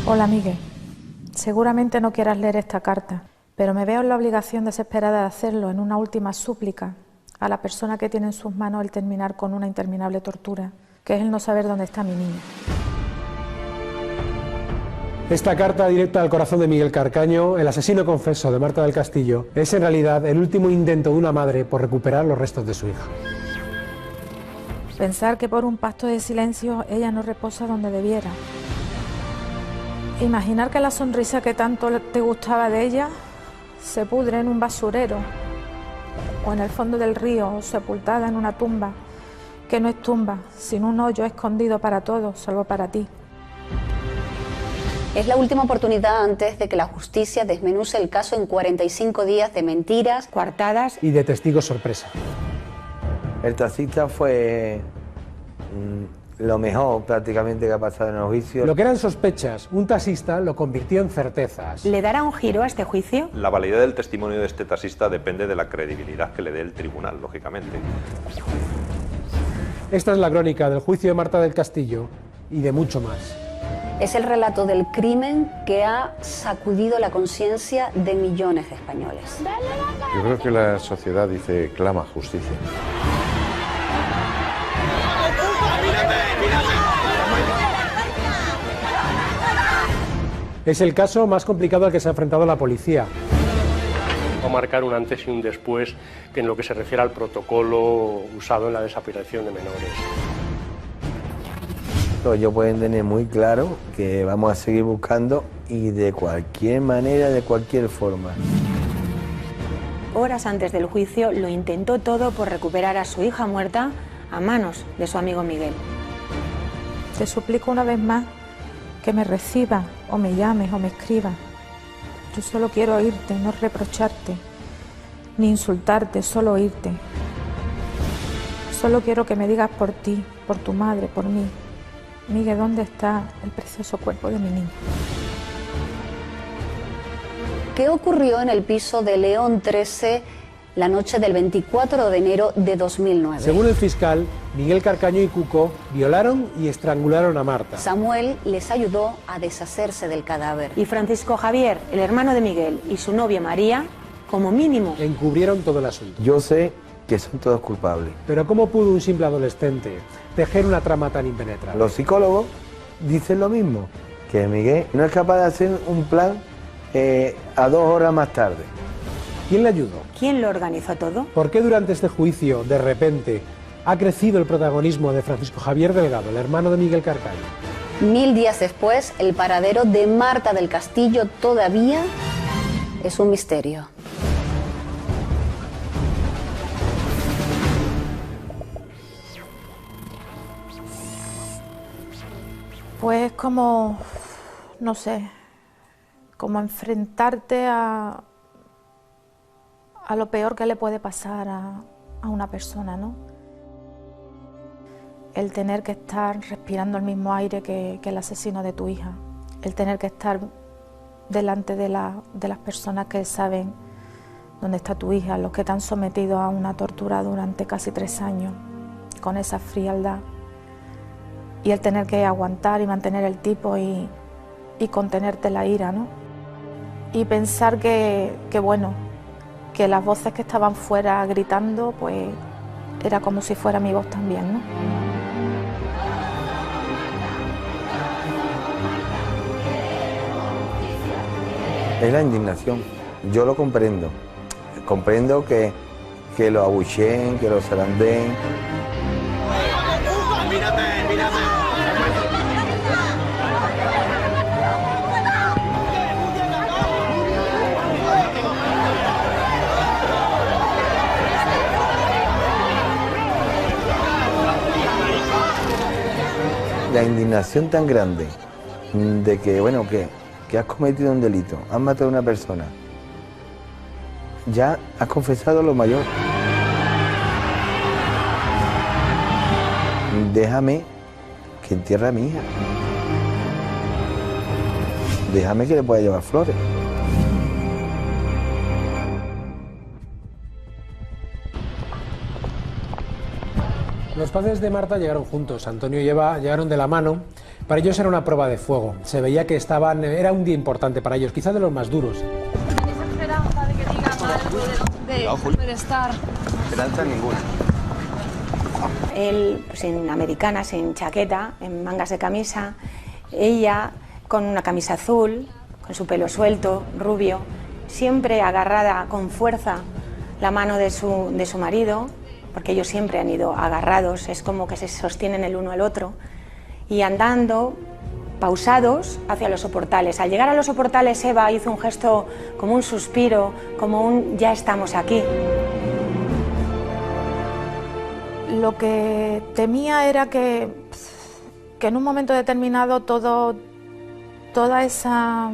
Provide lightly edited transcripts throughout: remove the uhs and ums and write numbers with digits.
Hola, Miguel. Seguramente no quieras leer esta carta, pero me veo en la obligación desesperada de hacerlo en una última súplica a la persona que tiene en sus manos el terminar con una interminable tortura, que es el no saber dónde está mi niña. Esta carta directa al corazón de Miguel Carcaño, el asesino confeso de Marta del Castillo, es en realidad el último intento de una madre por recuperar los restos de su hija. Pensar que por un pacto de silencio ella no reposa donde debiera. Imaginar que la sonrisa que tanto te gustaba de ella se pudre en un basurero o en el fondo del río, sepultada en una tumba que no es tumba, sino un hoyo escondido para todos, salvo para ti. Es la última oportunidad antes de que la justicia desmenuce el caso en 45 días de mentiras, coartadas y de testigos sorpresa. El taxista fue lo mejor prácticamente que ha pasado en el juicio. Lo que eran sospechas, un taxista lo convirtió en certezas. ¿Le dará un giro a este juicio? La validez del testimonio de este taxista depende de la credibilidad que le dé el tribunal, lógicamente. Esta es la crónica del juicio de Marta del Castillo y de mucho más. Es el relato del crimen que ha sacudido la conciencia de millones de españoles. Yo creo que la sociedad dice clama justicia. Es el caso más complicado al que se ha enfrentado la policía. Va a marcar un antes y un después en lo que se refiere al protocolo usado en la desaparición de menores. Ellos pueden tener muy claro que vamos a seguir buscando y de cualquier manera, de cualquier forma. Horas antes del juicio lo intentó todo por recuperar a su hija muerta a manos de su amigo Miguel. Te suplico una vez más que me recibas o me llames o me escribas. Yo solo quiero oírte, no reprocharte, ni insultarte, solo oírte. Solo quiero que me digas por ti, por tu madre, por mí. Miguel, ¿dónde está el precioso cuerpo de mi niña? ¿Qué ocurrió en el piso de León 13 la noche del 24 de enero de 2009? Según el fiscal, Miguel Carcaño y Cuco violaron y estrangularon a Marta. Samuel les ayudó a deshacerse del cadáver. Y Francisco Javier, el hermano de Miguel, y su novia María, como mínimo, encubrieron todo el asunto. Yo sé que son todos culpables. Pero ¿cómo pudo un simple adolescente tejer una trama tan impenetrable? Los psicólogos dicen lo mismo, que Miguel no es capaz de hacer un plan a 2 horas más tarde. ¿Quién le ayudó? ¿Quién lo organizó todo? ¿Por qué durante este juicio, de repente, ha crecido el protagonismo de Francisco Javier Delgado, el hermano de Miguel Carcaño? 1000 días después, el paradero de Marta del Castillo todavía es un misterio. Pues como, no sé, como enfrentarte a lo peor que le puede pasar a una persona, ¿no? El tener que estar respirando el mismo aire que el asesino de tu hija, el tener que estar delante de las personas que saben dónde está tu hija, los que te han sometido a una tortura durante casi 3 años, con esa frialdad, y el tener que aguantar y mantener el tipo y contenerte la ira, ¿no? Y pensar que bueno, que las voces que estaban fuera gritando, pues era como si fuera mi voz también, ¿no? Es la indignación. Yo lo comprendo. Comprendo que lo abucheen, que lo zarandeen. La indignación tan grande de que, bueno, que has cometido un delito, has matado a una persona, ya has confesado lo mayor. Déjame que entierre a mi hija. Déjame que le pueda llevar flores. Los padres de Marta llegaron juntos, Antonio y Eva llegaron de la mano, Para ellos era una prueba de fuego. Se veía que era un día importante para ellos, quizás de los más duros. ¿Tenéis esperanza de que diga algo de poder estar? Esperanza ninguna. Él sin americana, sin chaqueta, en mangas de camisa. Ella con una camisa azul, con su pelo suelto, rubio, siempre agarrada con fuerza la mano de su marido, porque ellos siempre han ido agarrados, es como que se sostienen el uno al otro, y andando pausados hacia los soportales. Al llegar a los soportales, Eva hizo un gesto como un suspiro, como un ya estamos aquí. Lo que temía era que en un momento determinado toda esa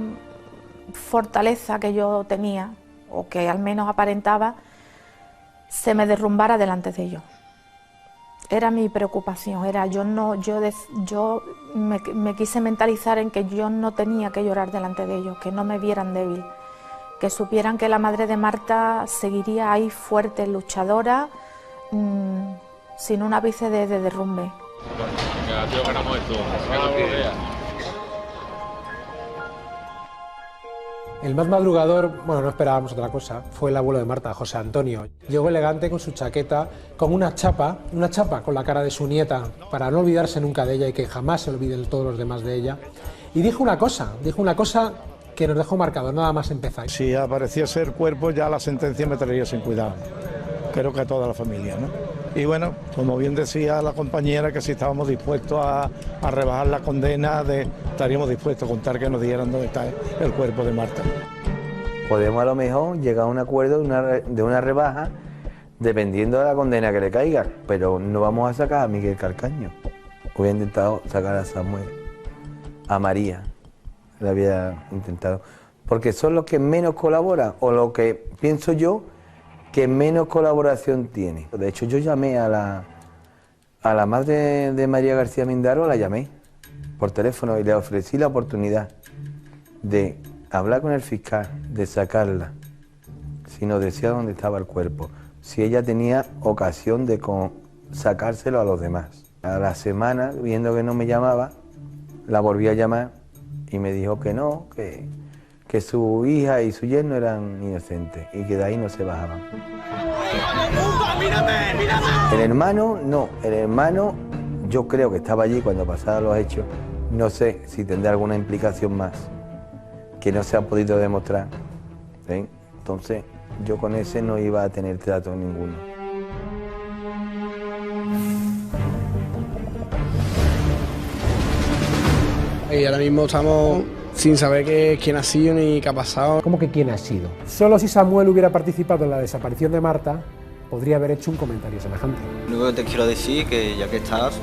fortaleza que yo tenía, o que al menos aparentaba, se me derrumbara delante de ellos. Era mi preocupación, yo me quise mentalizar en que yo no tenía que llorar delante de ellos, que no me vieran débil, que supieran que la madre de Marta seguiría ahí fuerte, luchadora, sin un ápice de derrumbe. El más madrugador, bueno, no esperábamos otra cosa, fue el abuelo de Marta, José Antonio. Llegó elegante con su chaqueta, con una chapa con la cara de su nieta, para no olvidarse nunca de ella y que jamás se olviden todos los demás de ella. Y dijo una cosa que nos dejó marcados, nada más empezar. Si apareciese el cuerpo, ya la sentencia me traería sin cuidado. Creo que a toda la familia, ¿no? Y bueno, como bien decía la compañera, que si estábamos dispuestos a rebajar la condena, estaríamos dispuestos a contar que nos dieran dónde está el cuerpo de Marta. Podemos a lo mejor llegar a un acuerdo de una rebaja dependiendo de la condena que le caiga, pero no vamos a sacar a Miguel Carcaño. Hubiera intentado sacar a Samuel, a María, le había intentado, porque son los que menos colaboran, o lo que pienso yo, que menos colaboración tiene. De hecho, yo llamé a la madre de María García Mindaro, la llamé por teléfono y le ofrecí la oportunidad de hablar con el fiscal, de sacarla, si nos decía dónde estaba el cuerpo, si ella tenía ocasión de sacárselo a los demás. A la semana, viendo que no me llamaba, la volví a llamar y me dijo que no, que su hija y su yerno eran inocentes y que de ahí no se bajaban. El hermano, no, el hermano yo creo que estaba allí cuando pasaron los hechos, no sé si tendrá alguna implicación más que no se ha podido demostrar, ¿sí? Entonces yo con ese no iba a tener trato ninguno. Y ahora mismo estamos sin saber quién ha sido ni qué ha pasado. ¿Cómo que quién ha sido? Solo si Samuel hubiera participado en la desaparición de Marta, podría haber hecho un comentario semejante. Lo único que te quiero decir que ya que estás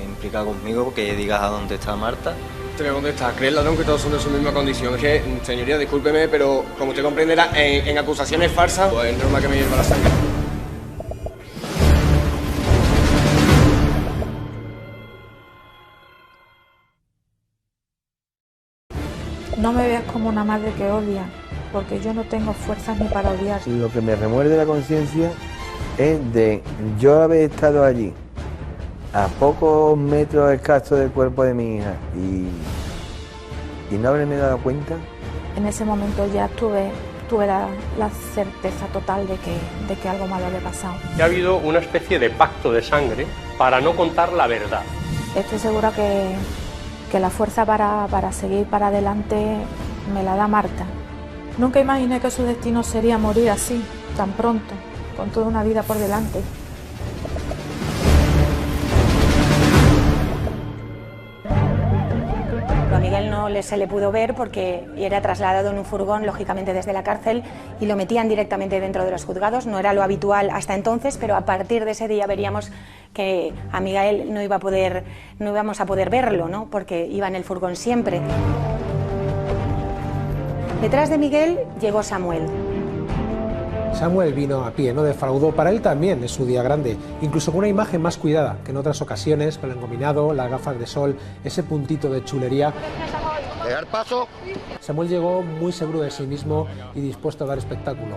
implica conmigo, que digas a dónde está Marta. Te voy a contestar, ¿crees, ladrón, que todos son de su misma condición? Es que, señoría, discúlpeme, pero como usted comprenderá, en acusaciones falsas, pues es normal que me hierva la sangre. No me veas como una madre que odia, porque yo no tengo fuerzas ni para odiar. Lo que me remuerde la conciencia es de yo haber estado allí, a pocos metros escasos del cuerpo de mi hija, y no haberme dado cuenta. En ese momento ya tuve la certeza total de que algo malo había pasado. Ha habido una especie de pacto de sangre para no contar la verdad. Estoy segura que la fuerza para seguir para adelante me la da Marta. Nunca imaginé que su destino sería morir así, tan pronto, con toda una vida por delante. A Miguel no se le pudo ver porque era trasladado en un furgón, lógicamente desde la cárcel, y lo metían directamente dentro de los juzgados. No era lo habitual hasta entonces, pero a partir de ese día veríamos que a Miguel no íbamos a poder verlo, ¿no? Porque iba en el furgón siempre. Detrás de Miguel llegó Samuel. Samuel vino a pie, no defraudó. Para él también es su día grande, incluso con una imagen más cuidada que en otras ocasiones, con el engominado, las gafas de sol, ese puntito de chulería. Dejar paso. Samuel llegó muy seguro de sí mismo y dispuesto a dar espectáculo.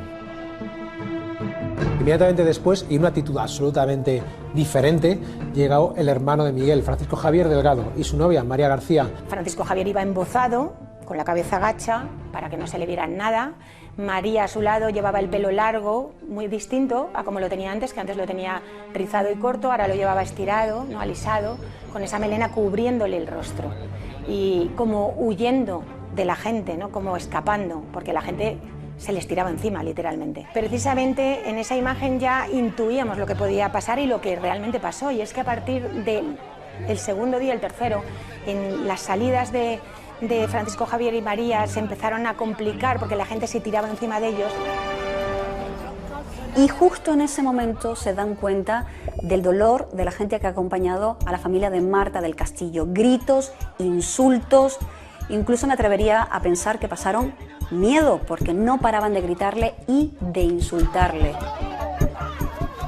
Inmediatamente después, y una actitud absolutamente diferente, llegó el hermano de Miguel, Francisco Javier Delgado, y su novia, María García. Francisco Javier iba embozado, con la cabeza gacha, para que no se le viera nada. María a su lado llevaba el pelo largo, muy distinto a como lo tenía antes, que antes lo tenía rizado y corto, ahora lo llevaba estirado, no alisado, con esa melena cubriéndole el rostro y como huyendo de la gente, ¿no? Como escapando, porque la gente se les tiraba encima, literalmente. Precisamente en esa imagen ya intuíamos lo que podía pasar y lo que realmente pasó, y es que a partir del segundo día, el tercero, en las salidas de Francisco Javier y María se empezaron a complicar porque la gente se tiraba encima de ellos. Y justo en ese momento se dan cuenta del dolor de la gente que ha acompañado a la familia de Marta del Castillo. Gritos, insultos, incluso me atrevería a pensar que pasaron miedo porque no paraban de gritarle y de insultarle.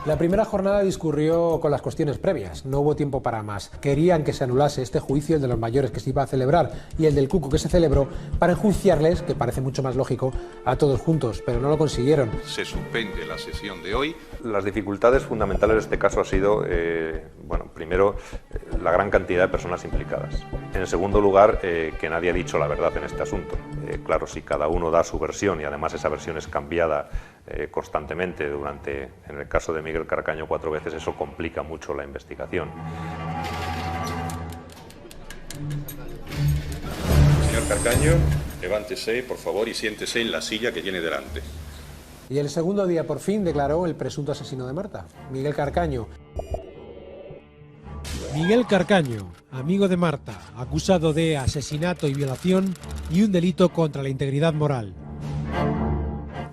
La primera jornada discurrió con las cuestiones previas, no hubo tiempo para más. Querían que se anulase este juicio, el de los mayores que se iba a celebrar y el del Cuco que se celebró, para enjuiciarles, que parece mucho más lógico, a todos juntos, pero no lo consiguieron. Se suspende la sesión de hoy. Las dificultades fundamentales de este caso ha sido, bueno, primero, la gran cantidad de personas implicadas. En segundo lugar, que nadie ha dicho la verdad en este asunto. Claro, si cada uno da su versión y además esa versión es cambiada constantemente durante, en el caso de Miguel Carcaño, 4 veces, eso complica mucho la investigación. Señor Carcaño, levántese, por favor, y siéntese en la silla que tiene delante. Y el segundo día, por fin, declaró el presunto asesino de Marta, Miguel Carcaño. Miguel Carcaño, amigo de Marta, acusado de asesinato y violación y un delito contra la integridad moral.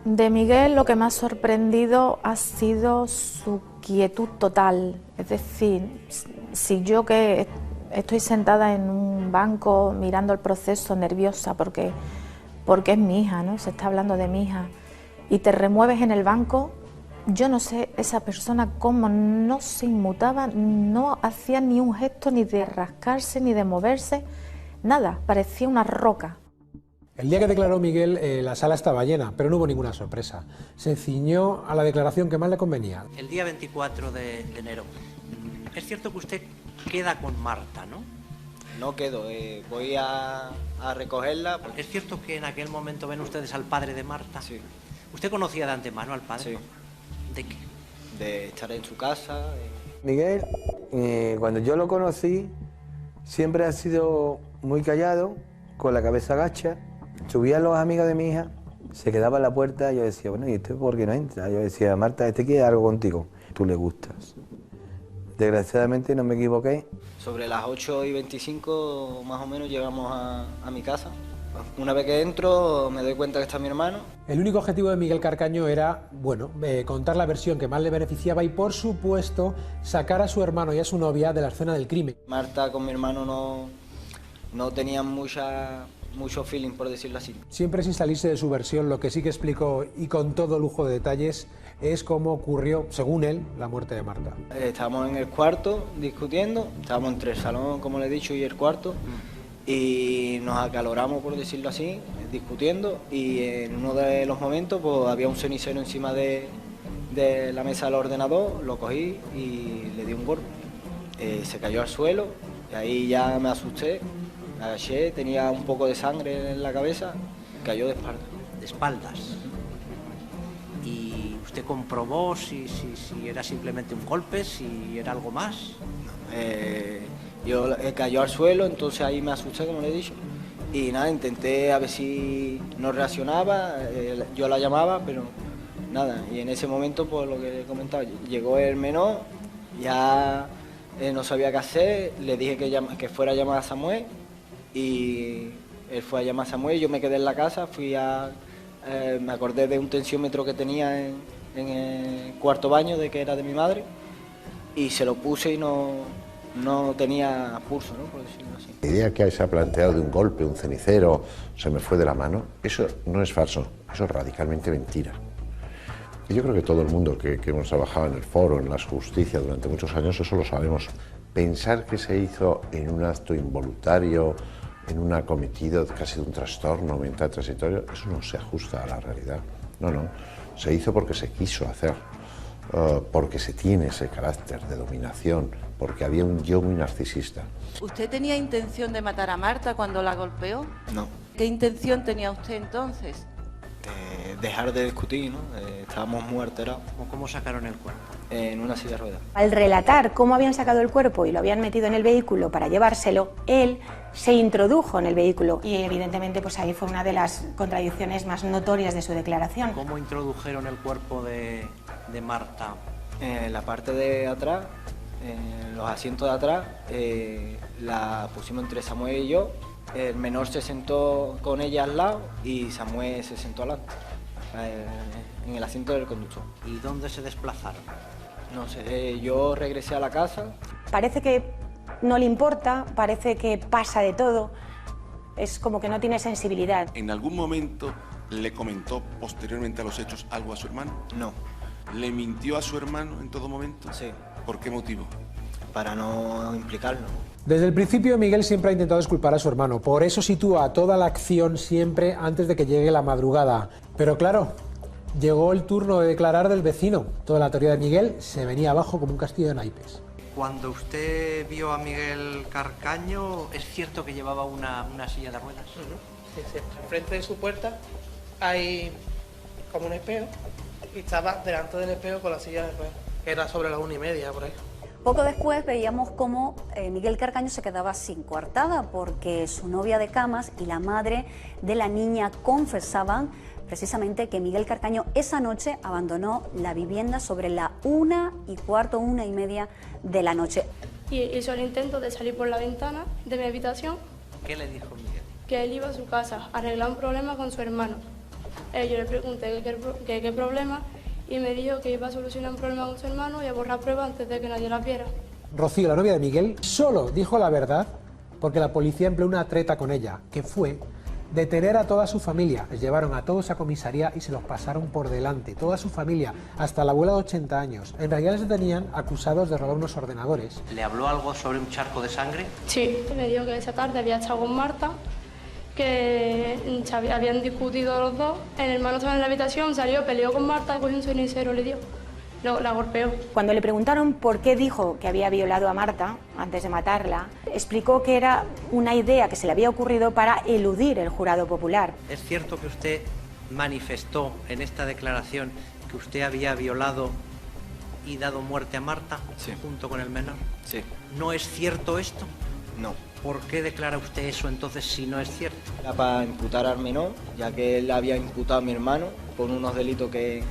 De Miguel lo que me ha sorprendido ha sido su quietud total. Es decir, si yo que estoy sentada en un banco mirando el proceso nerviosa porque es mi hija, ¿no? Se está hablando de mi hija, y te remueves en el banco, yo no sé esa persona cómo no se inmutaba, no hacía ni un gesto ni de rascarse ni de moverse, nada, parecía una roca. El día que declaró Miguel, la sala estaba llena, pero no hubo ninguna sorpresa. Se ciñó a la declaración que más le convenía. El día 24 de enero, es cierto que usted queda con Marta, ¿no? No quedo, voy a recogerla. Es cierto que en aquel momento ven ustedes al padre de Marta. Sí. ¿Usted conocía de antemano al padre? Sí. ¿De qué? De estar en su casa. Miguel, cuando yo lo conocí, siempre ha sido muy callado, con la cabeza gacha. Subían los amigos de mi hija, se quedaba en la puerta y yo decía, bueno, ¿y este por qué no entra? Yo decía, Marta, este quiere algo contigo, tú le gustas. Desgraciadamente no me equivoqué. Sobre las 8:25 más o menos llegamos a mi casa. Una vez que entro me doy cuenta que está mi hermano. El único objetivo de Miguel Carcaño era, bueno, contar la versión que más le beneficiaba y, por supuesto, sacar a su hermano y a su novia de la escena del crimen. Marta con mi hermano no tenían mucho feeling, por decirlo así. Siempre sin salirse de su versión, lo que sí que explicó, y con todo lujo de detalles, es cómo ocurrió, según él, la muerte de Marta. Estábamos en el cuarto discutiendo, estábamos entre el salón, como le he dicho, y el cuarto, y nos acaloramos, por decirlo así, discutiendo, y en uno de los momentos pues, había un cenicero encima de la mesa del ordenador, lo cogí y le di un golpe. Se cayó al suelo, y ahí ya me asusté. Me agaché, tenía un poco de sangre en la cabeza, cayó de espaldas. De espaldas. ¿Y usted comprobó si era simplemente un golpe, si era algo más? Yo cayó al suelo, entonces ahí me asusté, como le he dicho. Y nada, intenté a ver si no reaccionaba, yo la llamaba, pero nada. Y en ese momento, pues lo que he comentado, llegó el menor, ya no sabía qué hacer, le dije que fuera a llamar a Samuel. Y él fue a llamar a Samuel, yo me quedé en la casa, me acordé de un tensiómetro que tenía en el cuarto baño, de que era de mi madre, y se lo puse y no tenía pulso, ¿no? Por decirlo así. La idea que se ha planteado de un golpe, un cenicero, se me fue de la mano, eso no es falso, eso es radicalmente mentira. Y yo creo que todo el mundo que hemos trabajado en el foro, en la justicia durante muchos años, eso lo sabemos. Pensar que se hizo en un acto involuntario, en un acometido casi de un trastorno mental transitorio, eso no se ajusta a la realidad. No, se hizo porque se quiso hacer. porque se tiene ese carácter de dominación, porque había un yo muy narcisista. ¿Usted tenía intención de matar a Marta cuando la golpeó? No. ¿Qué intención tenía usted entonces? Dejar de discutir, ¿no? Estábamos muy alterados. ¿Cómo sacaron el cuerpo? En una silla de ruedas. Al relatar cómo habían sacado el cuerpo y lo habían metido en el vehículo para llevárselo, él se introdujo en el vehículo y evidentemente pues ahí fue una de las contradicciones más notorias de su declaración. ¿Cómo introdujeron el cuerpo de Marta? En la parte de atrás, en los asientos de atrás, la pusimos entre Samuel y yo. El menor se sentó con ella al lado y Samuel se sentó al lado, en el asiento del conductor. ¿Y dónde se desplazaron? No sé, yo regresé a la casa. Parece que no le importa, parece que pasa de todo, es como que no tiene sensibilidad. ¿En algún momento le comentó posteriormente a los hechos algo a su hermano? No. ¿Le mintió a su hermano en todo momento? Sí. ¿Por qué motivo? Para no implicarlo. Desde el principio Miguel siempre ha intentado disculpar a su hermano, por eso sitúa toda la acción siempre antes de que llegue la madrugada. Pero claro, llegó el turno de declarar del vecino. Toda la teoría de Miguel se venía abajo como un castillo de naipes. Cuando usted vio a Miguel Carcaño, ¿es cierto que llevaba una silla de ruedas? Sí, sí. Enfrente de su puerta hay como un espejo y estaba delante del espejo con la silla de ruedas, que era sobre las 1:30 por ahí. Poco después veíamos cómo Miguel Carcaño se quedaba así, coartada, porque su novia de camas y la madre de la niña confesaban precisamente que Miguel Carcaño esa noche abandonó la vivienda sobre la 1:15, 1:30 de la noche. Y hizo el intento de salir por la ventana de mi habitación. ¿Qué le dijo Miguel? Que él iba a su casa a arreglar un problema con su hermano. Yo le pregunté qué problema y me dijo que iba a solucionar un problema con su hermano y a borrar pruebas antes de que nadie las viera. Rocío, la novia de Miguel, solo dijo la verdad porque la policía empleó una treta con ella, que fue detener a toda su familia. Les llevaron a todos a comisaría y se los pasaron por delante, toda su familia, hasta la abuela de 80 años. En realidad les detenían acusados de robar unos ordenadores. ¿Le habló algo sobre un charco de sangre? Sí, me dijo que esa tarde había estado con Marta, que habían discutido los dos. El hermano estaba en la habitación, salió, peleó con Marta, cogió un cenicero, le dio. La golpeó. Cuando le preguntaron por qué dijo que había violado a Marta antes de matarla, explicó que era una idea que se le había ocurrido para eludir el jurado popular. ¿Es cierto que usted manifestó en esta declaración que usted había violado y dado muerte a Marta junto con el menor? Sí. ¿No es cierto esto? No. ¿Por qué declara usted eso entonces si no es cierto? Era para imputar al menor, ya que él había imputado a mi hermano por unos delitos que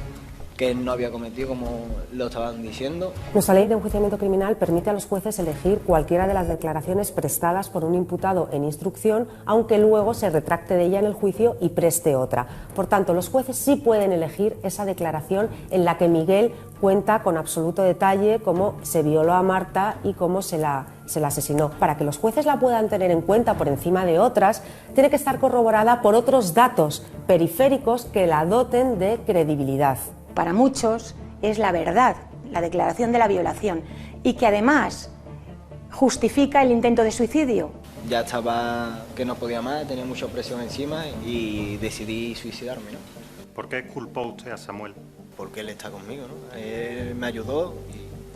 él no había cometido, como lo estaban diciendo. Nuestra ley de enjuiciamiento criminal permite a los jueces elegir cualquiera de las declaraciones prestadas por un imputado en instrucción, aunque luego se retracte de ella en el juicio y preste otra. Por tanto, los jueces sí pueden elegir esa declaración en la que Miguel cuenta con absoluto detalle cómo se violó a Marta y cómo se la asesinó. Para que los jueces la puedan tener en cuenta por encima de otras, tiene que estar corroborada por otros datos periféricos que la doten de credibilidad. Para muchos es la verdad, la declaración de la violación, y que además justifica el intento de suicidio. Ya estaba que no podía más, tenía mucha presión encima y decidí suicidarme, ¿no? ¿Por qué culpó usted a Samuel? Porque él está conmigo, ¿no? Él me ayudó,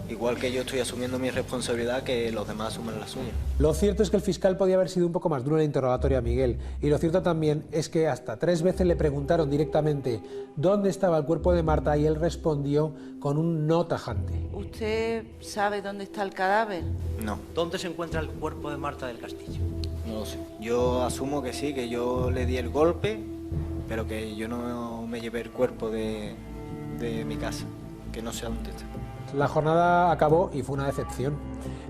igual que yo estoy asumiendo mi responsabilidad, que los demás asuman la suya. Lo cierto es que el fiscal podía haber sido un poco más duro en el interrogatorio a Miguel, y lo cierto también es que hasta 3 veces le preguntaron directamente dónde estaba el cuerpo de Marta y él respondió con un no tajante. ¿Usted sabe dónde está el cadáver? No. ¿Dónde se encuentra el cuerpo de Marta del Castillo? No lo sé. Yo asumo que sí, que yo le di el golpe, pero que yo no me llevé el cuerpo de mi casa, que no sé dónde está. La jornada acabó y fue una decepción.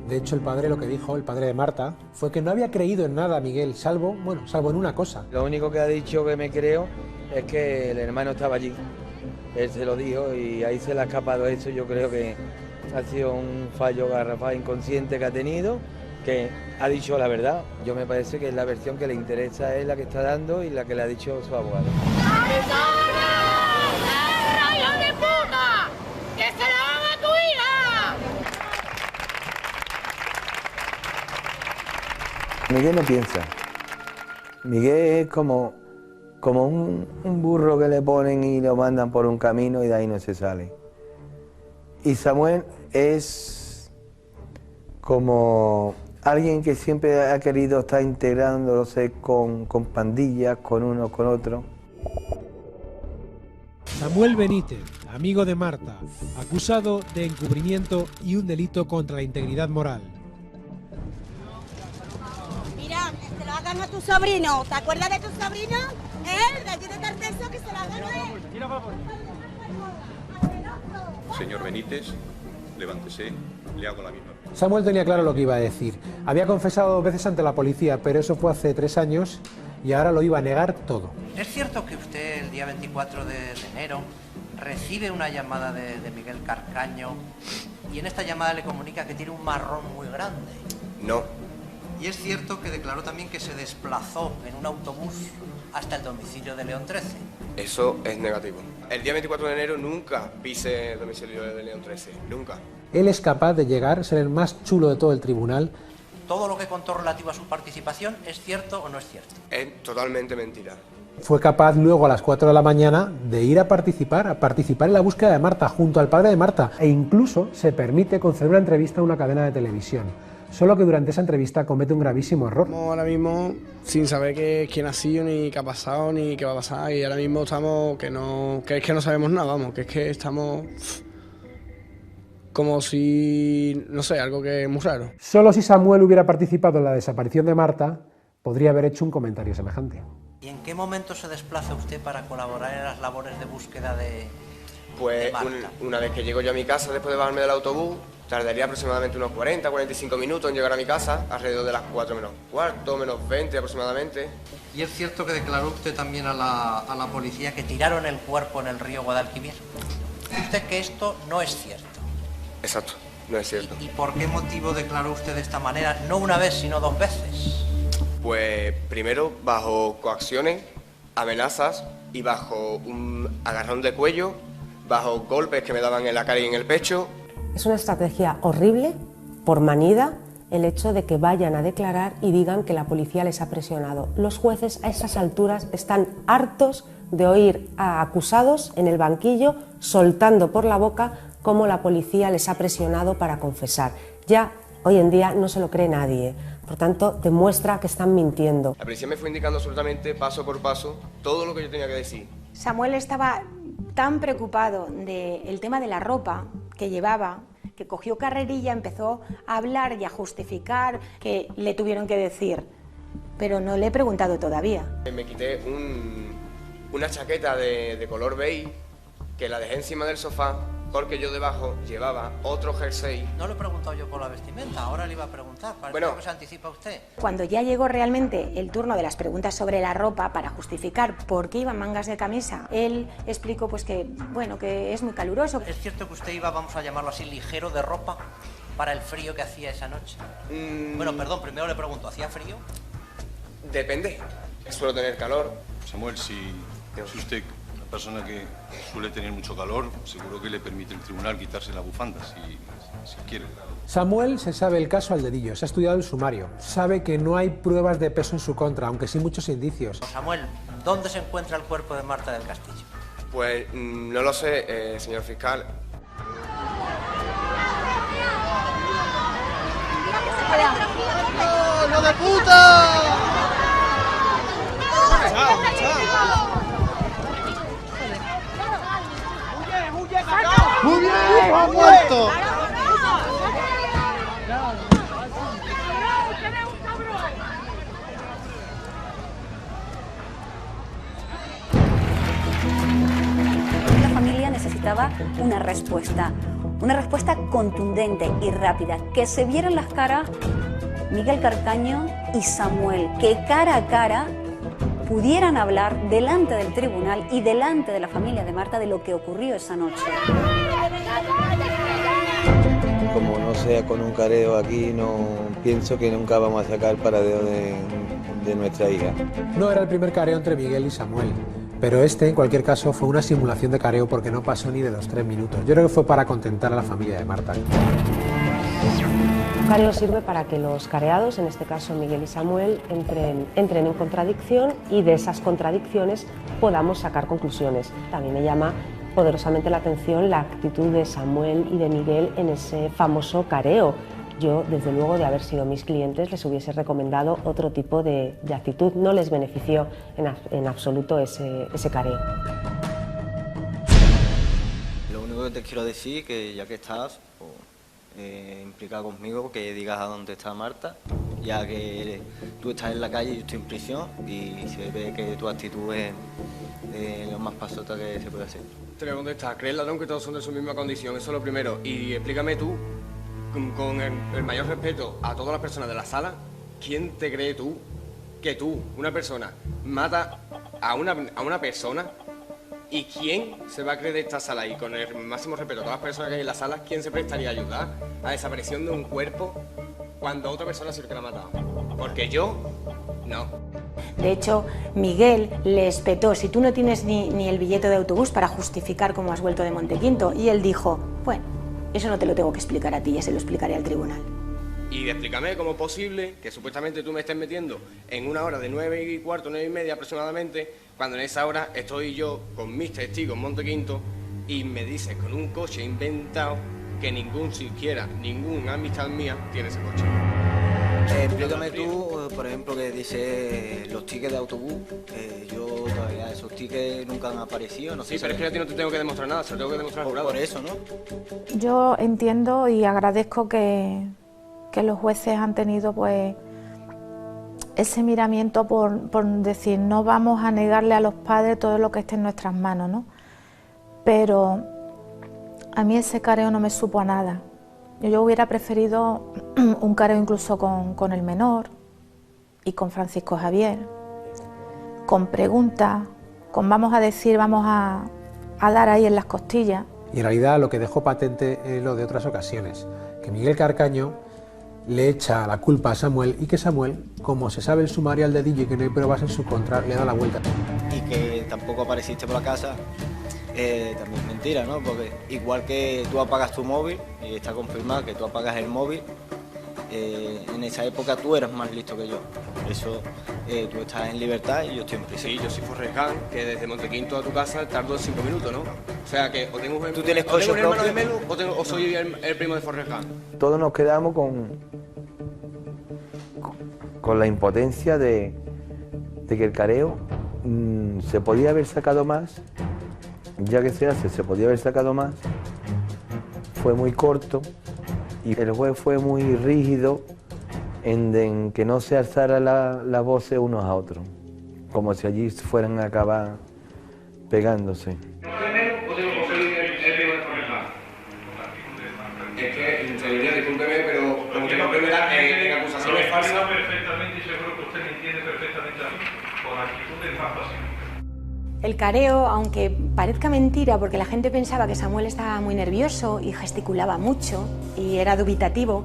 De hecho, el padre lo que dijo, el padre de Marta, fue que no había creído en nada a Miguel, salvo en una cosa. Lo único que ha dicho que me creo es que el hermano estaba allí. Él se lo dijo y ahí se le ha escapado eso. Yo creo que ha sido un fallo garrafal inconsciente que ha tenido, que ha dicho la verdad. Yo me parece que es la versión que le interesa, es la que está dando y la que le ha dicho su abogado. Miguel no piensa. Miguel es como un burro que le ponen y lo mandan por un camino y de ahí no se sale. Y Samuel es como alguien que siempre ha querido estar integrándose con pandillas, con uno, con otro. Samuel Benítez, amigo de Marta, acusado de encubrimiento y un delito contra la integridad moral. Mira, se lo hagan a tu sobrino. ¿Te acuerdas de tu sobrino? De aquí de Tarteso, que se lo hagan a él. Señor Benítez, levántese, le hago la misma. Samuel tenía claro lo que iba a decir. Había confesado 2 veces ante la policía, pero eso fue hace 3 años y ahora lo iba a negar todo. ¿Es cierto que usted el día 24 de enero recibe una llamada de Miguel Carcaño y en esta llamada le comunica que tiene un marrón muy grande? No. ¿Y es cierto que declaró también que se desplazó en un autobús hasta el domicilio de León 13? Eso es negativo. El día 24 de enero nunca pise el domicilio de León 13, nunca. Él es capaz de llegar a ser el más chulo de todo el tribunal. ¿Todo lo que contó relativo a su participación es cierto o no es cierto? Es totalmente mentira. Fue capaz luego a las 4 de la mañana de ir a participar en la búsqueda de Marta junto al padre de Marta e incluso se permite conceder una entrevista a una cadena de televisión. Solo que durante esa entrevista comete un gravísimo error. Estamos ahora mismo sin saber quién ha sido, ni qué ha pasado, ni qué va a pasar, y ahora mismo estamos que es que no sabemos nada, vamos, que es que estamos como si, no sé, algo que es muy raro. Solo si Samuel hubiera participado en la desaparición de Marta, podría haber hecho un comentario semejante. ¿Y en qué momento se desplaza usted para colaborar en las labores de búsqueda de Pues Marta? una vez que llego yo a mi casa después de bajarme del autobús, tardaría aproximadamente unos 40-45 minutos en llegar a mi casa, alrededor de las 4 menos cuarto, menos 20 aproximadamente. ¿Y es cierto que declaró usted también a la policía que tiraron el cuerpo en el río Guadalquivir? ¿Dice usted que esto no es cierto? Exacto, no es cierto. ¿Y por qué motivo declaró usted de esta manera, no una vez, sino 2 veces? Pues primero bajo coacciones, amenazas y bajo un agarrón de cuello, bajo golpes que me daban en la cara y en el pecho. Es una estrategia horrible, por manida, el hecho de que vayan a declarar y digan que la policía les ha presionado. Los jueces a esas alturas están hartos de oír a acusados en el banquillo soltando por la boca cómo la policía les ha presionado para confesar. Ya hoy en día no se lo cree nadie, por tanto demuestra que están mintiendo. La policía me fue indicando absolutamente paso por paso todo lo que yo tenía que decir. Samuel estaba tan preocupado del tema de la ropa que llevaba, que cogió carrerilla, empezó a hablar y a justificar que le tuvieron que decir, pero no le he preguntado todavía. Me quité una chaqueta de color beige que la dejé encima del sofá porque yo debajo llevaba otro jersey. No le he preguntado yo por la vestimenta, ahora le iba a preguntar, parece que se anticipa usted. Cuando ya llegó realmente el turno de las preguntas sobre la ropa para justificar por qué iba en mangas de camisa, él explicó pues que, bueno, que es muy caluroso. ¿Es cierto que usted iba, vamos a llamarlo así, ligero de ropa para el frío que hacía esa noche? Bueno, perdón, primero le pregunto, ¿hacía frío? Depende, suelo tener calor. Samuel, si es usted una persona que suele tener mucho calor, seguro que le permite el tribunal quitarse la bufanda, si quiere. Samuel se sabe el caso al dedillo, se ha estudiado el sumario, sabe que no hay pruebas de peso en su contra, aunque sí muchos indicios. Samuel, ¿dónde se encuentra el cuerpo de Marta del Castillo? Pues no lo sé, señor fiscal. ¡No de puta! ¡Muy bien! ¡Ha muerto! La familia necesitaba una respuesta contundente y rápida, que se vieran las caras Miguel Carcaño y Samuel, que cara a cara pudieran hablar delante del tribunal y delante de la familia de Marta de lo que ocurrió esa noche. Como no sea con un careo aquí, no pienso que nunca vamos a sacar paradero de nuestra hija. No era el primer careo entre Miguel y Samuel, pero este, en cualquier caso, fue una simulación de careo porque no pasó ni de los 3 minutos. Yo creo que fue para contentar a la familia de Marta. Un careo sirve para que los careados, en este caso Miguel y Samuel, entren en contradicción y de esas contradicciones podamos sacar conclusiones. También me llama poderosamente la atención la actitud de Samuel y de Miguel en ese famoso careo. Yo, desde luego, de haber sido mis clientes, les hubiese recomendado otro tipo de actitud. No les benefició en absoluto ese careo. Lo único que te quiero decir, que ya que estás implicado conmigo, que digas a dónde está Marta, ya que tú estás en la calle y yo estoy en prisión, y se ve que tu actitud es lo más pasota que se puede hacer. Te voy a contestar, ¿crees, ladrón, que todos son de su misma condición? Eso es lo primero. Y explícame tú, con el mayor respeto a todas las personas de la sala, ¿quién te cree tú que tú, una persona, mata a una persona? ¿Y quién se va a creer de esta sala? Y con el máximo respeto a todas las personas que hay en la sala, ¿quién se prestaría a ayudar a desaparición de un cuerpo cuando otra persona sí que la ha matado? Porque yo, no. De hecho, Miguel le espetó: si tú no tienes ni el billete de autobús para justificar cómo has vuelto de Montequinto. Y él dijo: bueno, eso no te lo tengo que explicar a ti, ya se lo explicaré al tribunal. Y explícame cómo es posible que supuestamente tú me estés metiendo en una hora de 9:15, 9:30 aproximadamente, cuando en esa hora estoy yo con mis testigos en Montequinto y me dices con un coche inventado que ningún amistad mía tiene ese coche. Explícame tú, por ejemplo, que dice los tickets de autobús. Yo todavía esos tickets nunca han aparecido. No sé. Sí, pero es que a ti no te tengo que demostrar nada, se lo tengo que demostrar al jurado. Por eso, ¿no? Yo entiendo y agradezco que los jueces han tenido pues ese miramiento por decir: no vamos a negarle a los padres todo lo que esté en nuestras manos, ¿no? Pero a mí ese careo no me supo a nada. Yo hubiera preferido un careo incluso con el menor y con Francisco Javier, con preguntas, con vamos a dar ahí en las costillas. Y en realidad lo que dejó patente es lo de otras ocasiones, que Miguel Carcaño le echa la culpa a Samuel y que Samuel, como se sabe el sumario al dedillo y que no hay pruebas en su contra, le da la vuelta. Y que tampoco apareciste por la casa, también es mentira, ¿no? Porque igual que tú apagas tu móvil, y está confirmado que tú apagas el móvil, en esa época tú eras más listo que yo. Por eso tú estás en libertad y yo estoy en prisión. Sí, yo soy Forrest Gump, que desde Montequinto a tu casa tardo 5 minutos, ¿no? O sea que o tengo ¿Tú tienes coche un hermano propio? de Melu o soy el primo de Forrest Gump. Todos nos quedamos con la impotencia de que el careo se podía haber sacado más, ya que se podía haber sacado más, fue muy corto y el juez fue muy rígido en que no se alzara la voz unos a otros, como si allí fueran a acabar pegándose. Es que, señoría, discúlpeme, pero como usted comprenderá, en acusaciones falsas... perfectamente y seguro que usted me entiende perfectamente a mí, con actitudes más pasivas. El careo, aunque parezca mentira, porque la gente pensaba que Samuel estaba muy nervioso y gesticulaba mucho y era dubitativo,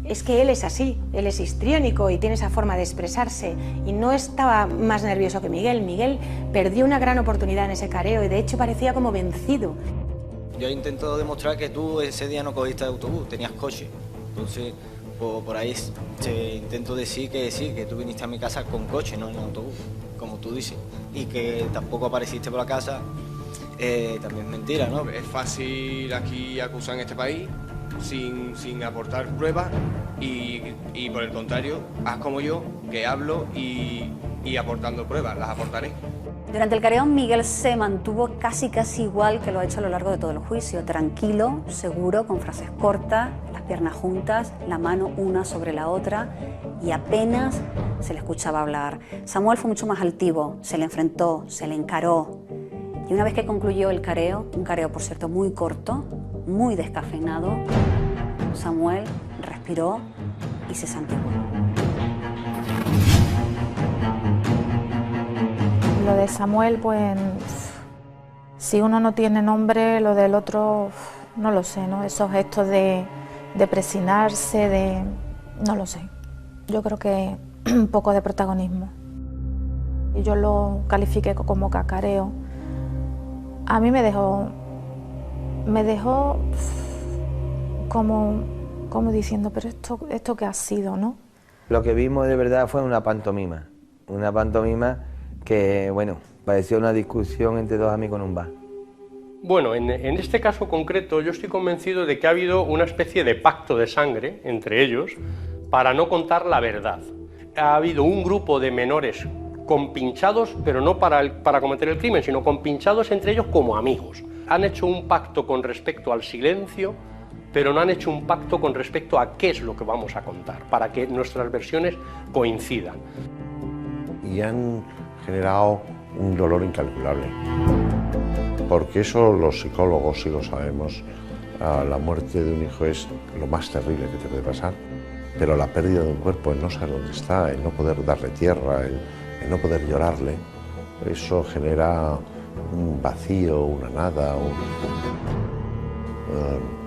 es que él es así, él es histriónico y tiene esa forma de expresarse y no estaba más nervioso que Miguel. Miguel perdió una gran oportunidad en ese careo y de hecho parecía como vencido. Yo intento demostrar que tú ese día no cogiste autobús, tenías coche. Entonces, por ahí te intento decir que sí, que tú viniste a mi casa con coche, no en autobús, como tú dices. Y que tampoco apareciste por la casa, también es mentira, ¿no? Es fácil aquí acusar en este país sin aportar pruebas y por el contrario, haz como yo, que hablo y aportando pruebas, las aportaré. Durante el careo, Miguel se mantuvo casi igual que lo ha hecho a lo largo de todo el juicio, tranquilo, seguro, con frases cortas, las piernas juntas, la mano una sobre la otra y apenas se le escuchaba hablar. Samuel fue mucho más altivo, se le enfrentó, se le encaró y una vez que concluyó el careo, un careo por cierto muy corto, muy descafeinado, Samuel respiró y se santiguó. Lo de Samuel, pues, si uno no tiene nombre, lo del otro, no lo sé, ¿no? Esos gestos de presionarse, no lo sé. Yo creo que un poco de protagonismo. Y yo lo califiqué como cacareo. A mí me dejó como diciendo, pero esto qué ha sido, ¿no? Lo que vimos de verdad fue una pantomima que, bueno, parecía una discusión entre dos amigos en un bar. Bueno, en este caso concreto yo estoy convencido de que ha habido una especie de pacto de sangre entre ellos para no contar la verdad. Ha habido un grupo de menores compinchados, pero no para cometer el crimen, sino compinchados entre ellos como amigos. Han hecho un pacto con respecto al silencio, pero no han hecho un pacto con respecto a qué es lo que vamos a contar, para que nuestras versiones coincidan. Y han generado un dolor incalculable, porque eso los psicólogos sí lo sabemos. La muerte de un hijo es lo más terrible que te puede pasar, pero la pérdida de un cuerpo, el no saber dónde está, el no poder darle tierra, el no poder llorarle, eso genera un vacío, una nada,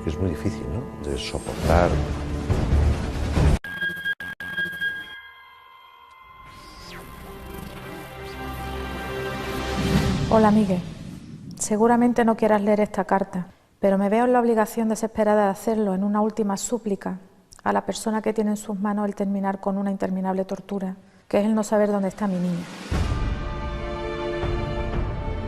que es muy difícil, ¿no?, de soportar. Hola, Miguel. Seguramente no quieras leer esta carta, pero me veo en la obligación desesperada de hacerlo en una última súplica a la persona que tiene en sus manos el terminar con una interminable tortura, que es el no saber dónde está mi niña.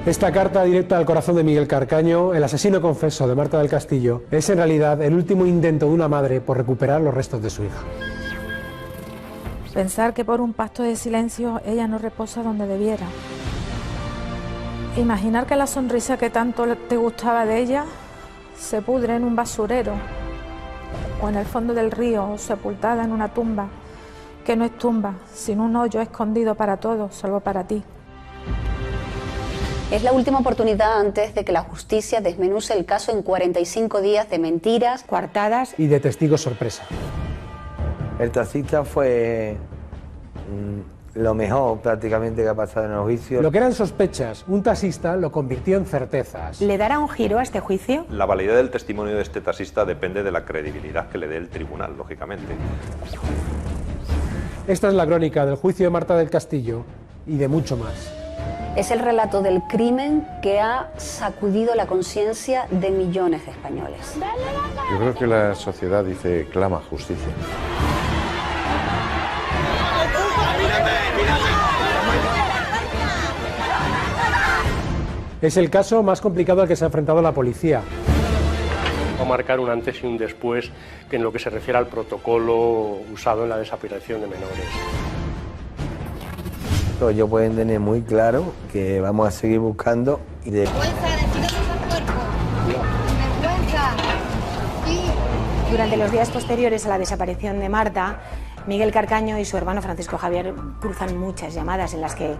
Esta carta directa al corazón de Miguel Carcaño, el asesino confeso de Marta del Castillo, es en realidad el último intento de una madre por recuperar los restos de su hija. Pensar que por un pacto de silencio ella no reposa donde debiera. Imaginar que la sonrisa que tanto te gustaba de ella se pudre en un basurero o en el fondo del río, sepultada en una tumba, que no es tumba, sino un hoyo escondido para todos, salvo para ti. Es la última oportunidad antes de que la justicia desmenuce el caso en 45 días de mentiras, coartadas y de testigos sorpresa. El taxista fue lo mejor prácticamente que ha pasado en el juicio. Lo que eran sospechas, un taxista lo convirtió en certezas. ¿Le dará un giro a este juicio? La validez del testimonio de este taxista depende de la credibilidad que le dé el tribunal, lógicamente. Esta es la crónica del juicio de Marta del Castillo y de mucho más. Es el relato del crimen que ha sacudido la conciencia de millones de españoles. Yo creo que la sociedad dice, clama justicia. Es el caso más complicado al que se ha enfrentado la policía. Va a marcar un antes y un después en lo que se refiere al protocolo usado en la desaparición de menores. Ellos pueden tener muy claro que vamos a seguir buscando y de... Durante los días posteriores a la desaparición de Marta, Miguel Carcaño y su hermano Francisco Javier cruzan muchas llamadas en las que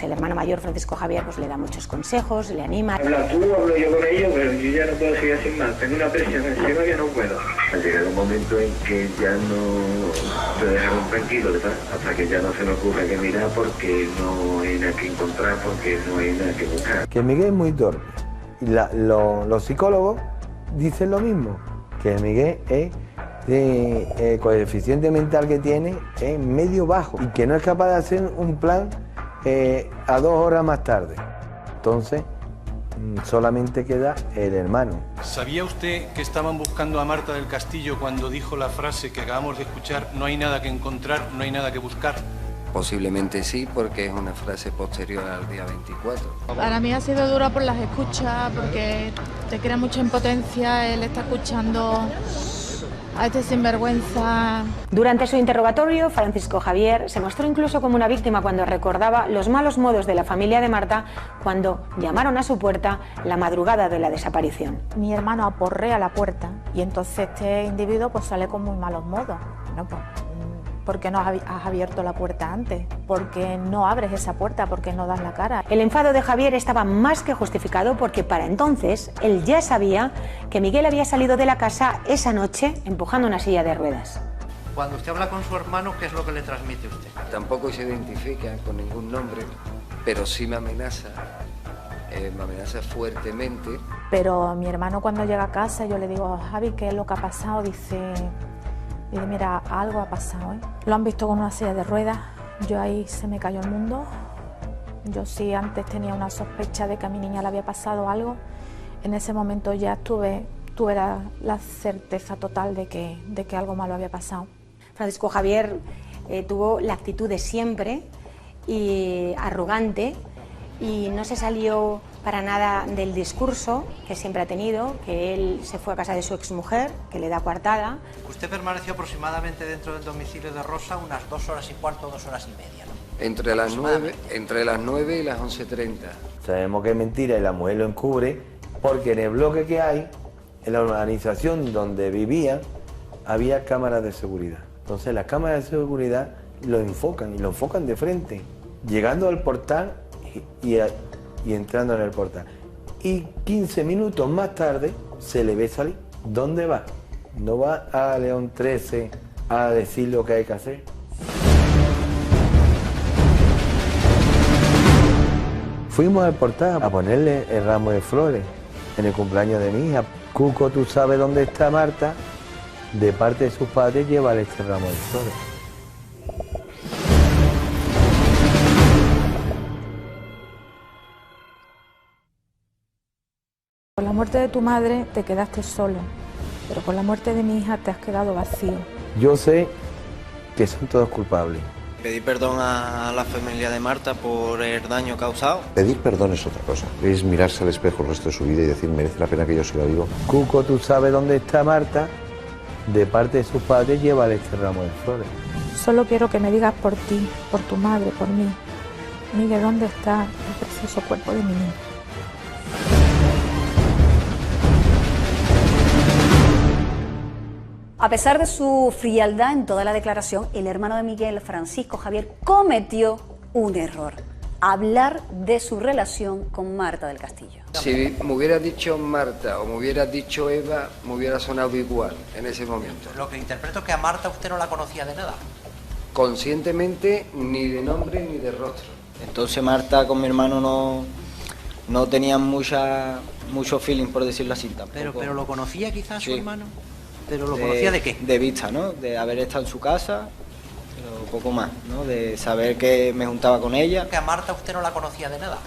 el hermano mayor Francisco Javier le da muchos consejos, le anima. Habla tú, hablo yo con ellos, pero yo ya no puedo seguir así más. Tengo una presión encima que no puedo. Ha llegado un momento en que ya no te dejaron tranquilo, ¿verdad? Hasta que ya no se nos ocurre que mirar porque no hay nada que encontrar, porque no hay nada que buscar. Que Miguel es muy torpe. Y los psicólogos dicen lo mismo, que Miguel es... el coeficiente mental que tiene es medio bajo y que no es capaz de hacer un plan a 2 horas más tarde. Entonces, solamente queda el hermano. ¿Sabía usted que estaban buscando a Marta del Castillo cuando dijo la frase que acabamos de escuchar, no hay nada que encontrar, no hay nada que buscar? Posiblemente sí, porque es una frase posterior al día 24. Para mí ha sido dura por las escuchas, porque te crea mucha impotencia el estar escuchando a este sinvergüenza. Durante su interrogatorio, Francisco Javier se mostró incluso como una víctima cuando recordaba los malos modos de la familia de Marta cuando llamaron a su puerta la madrugada de la desaparición. Mi hermano aporrea la puerta y entonces este individuo pues sale con muy malos modos. No, pues, ¿por qué no has abierto la puerta antes? ¿Por qué no abres esa puerta? ¿Por qué no das la cara? El enfado de Javier estaba más que justificado porque para entonces él ya sabía que Miguel había salido de la casa esa noche empujando una silla de ruedas. Cuando usted habla con su hermano, ¿qué es lo que le transmite usted? Tampoco se identifica con ningún nombre, pero sí me amenaza fuertemente. Pero mi hermano cuando llega a casa yo le digo, Javi, ¿qué es lo que ha pasado? Dice, mira, algo ha pasado, ¿eh? Lo han visto con una silla de ruedas, yo ahí se me cayó el mundo. Yo sí antes tenía una sospecha de que a mi niña le había pasado algo, en ese momento ya tuve la certeza total de que algo malo había pasado. Francisco Javier tuvo la actitud de siempre y arrogante y no se salió para nada del discurso que siempre ha tenido, que él se fue a casa de su exmujer, que le da coartada. Usted permaneció aproximadamente dentro del domicilio de Rosa unas 2 horas y cuarto, 2 horas y media, ¿no? Entre las 9 y las 11:30. Sabemos que es mentira y la mujer lo encubre porque en el bloque que hay, en la urbanización donde vivía, había cámaras de seguridad. Entonces las cámaras de seguridad lo enfocan y lo enfocan de frente, llegando al portal y entrando en el portal. Y 15 minutos más tarde se le ve salir. ¿Dónde va? No va a León 13 a decir lo que hay que hacer. Fuimos al portal a ponerle el ramo de flores en el cumpleaños de mi hija. Cuco, ¿tú sabes dónde está Marta? De parte de sus padres, llévale este ramo de flores. Con la muerte de tu madre te quedaste solo, pero con la muerte de mi hija te has quedado vacío. Yo sé que son todos culpables. Pedir perdón a la familia de Marta por el daño causado. Pedir perdón es otra cosa. Es mirarse al espejo el resto de su vida y decir, merece la pena que yo siga vivo. Cuco, ¿tú sabes dónde está Marta? De parte de sus padres, llévale este ramo de flores. Solo quiero que me digas por ti, por tu madre, por mí. Miguel, ¿dónde está el precioso cuerpo de mi niña? A pesar de su frialdad en toda la declaración, el hermano de Miguel, Francisco Javier, cometió un error: hablar de su relación con Marta del Castillo. Si me hubiera dicho Marta o me hubiera dicho Eva, me hubiera sonado igual en ese momento. Lo que interpreto es que a Marta usted no la conocía de nada. Conscientemente, ni de nombre ni de rostro. Entonces Marta con mi hermano no tenían mucho feeling, por decirlo así, tampoco. Pero lo conocía quizás su Sí. hermano. ¿Pero lo conocía de qué? De vista, ¿no? De haber estado en su casa, pero poco más, ¿no? De saber que me juntaba con ella. Que a Marta usted no la conocía de nada.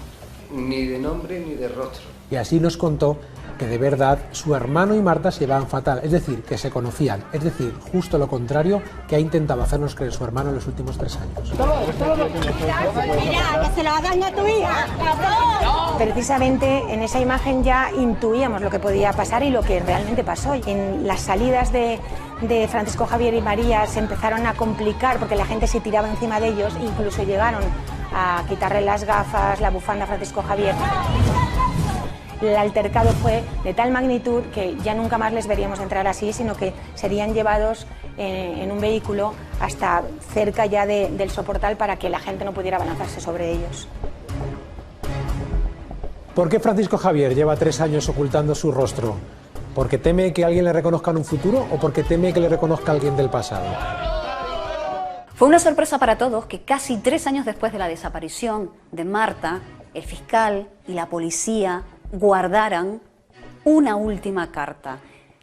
Ni de nombre ni de rostro. Y así nos contó que de verdad su hermano y Marta se llevaban fatal, es decir, que se conocían, es decir, justo lo contrario que ha intentado hacernos creer su hermano en los últimos 3 años. Mira, que se lo hagan a tu hija, cabrón. Precisamente en esa imagen ya intuíamos lo que podía pasar y lo que realmente pasó. En las salidas de Francisco Javier y María se empezaron a complicar porque la gente se tiraba encima de ellos, incluso llegaron a quitarle las gafas, la bufanda a Francisco Javier. El altercado fue de tal magnitud que ya nunca más les veríamos entrar así, sino que serían llevados en un vehículo hasta cerca ya del soportal para que la gente no pudiera abalanzarse sobre ellos. ¿Por qué Francisco Javier lleva 3 años ocultando su rostro? ¿Porque teme que alguien le reconozca en un futuro o porque teme que le reconozca alguien del pasado? Fue una sorpresa para todos que casi 3 años después de la desaparición de Marta, el fiscal y la policía guardaran una última carta,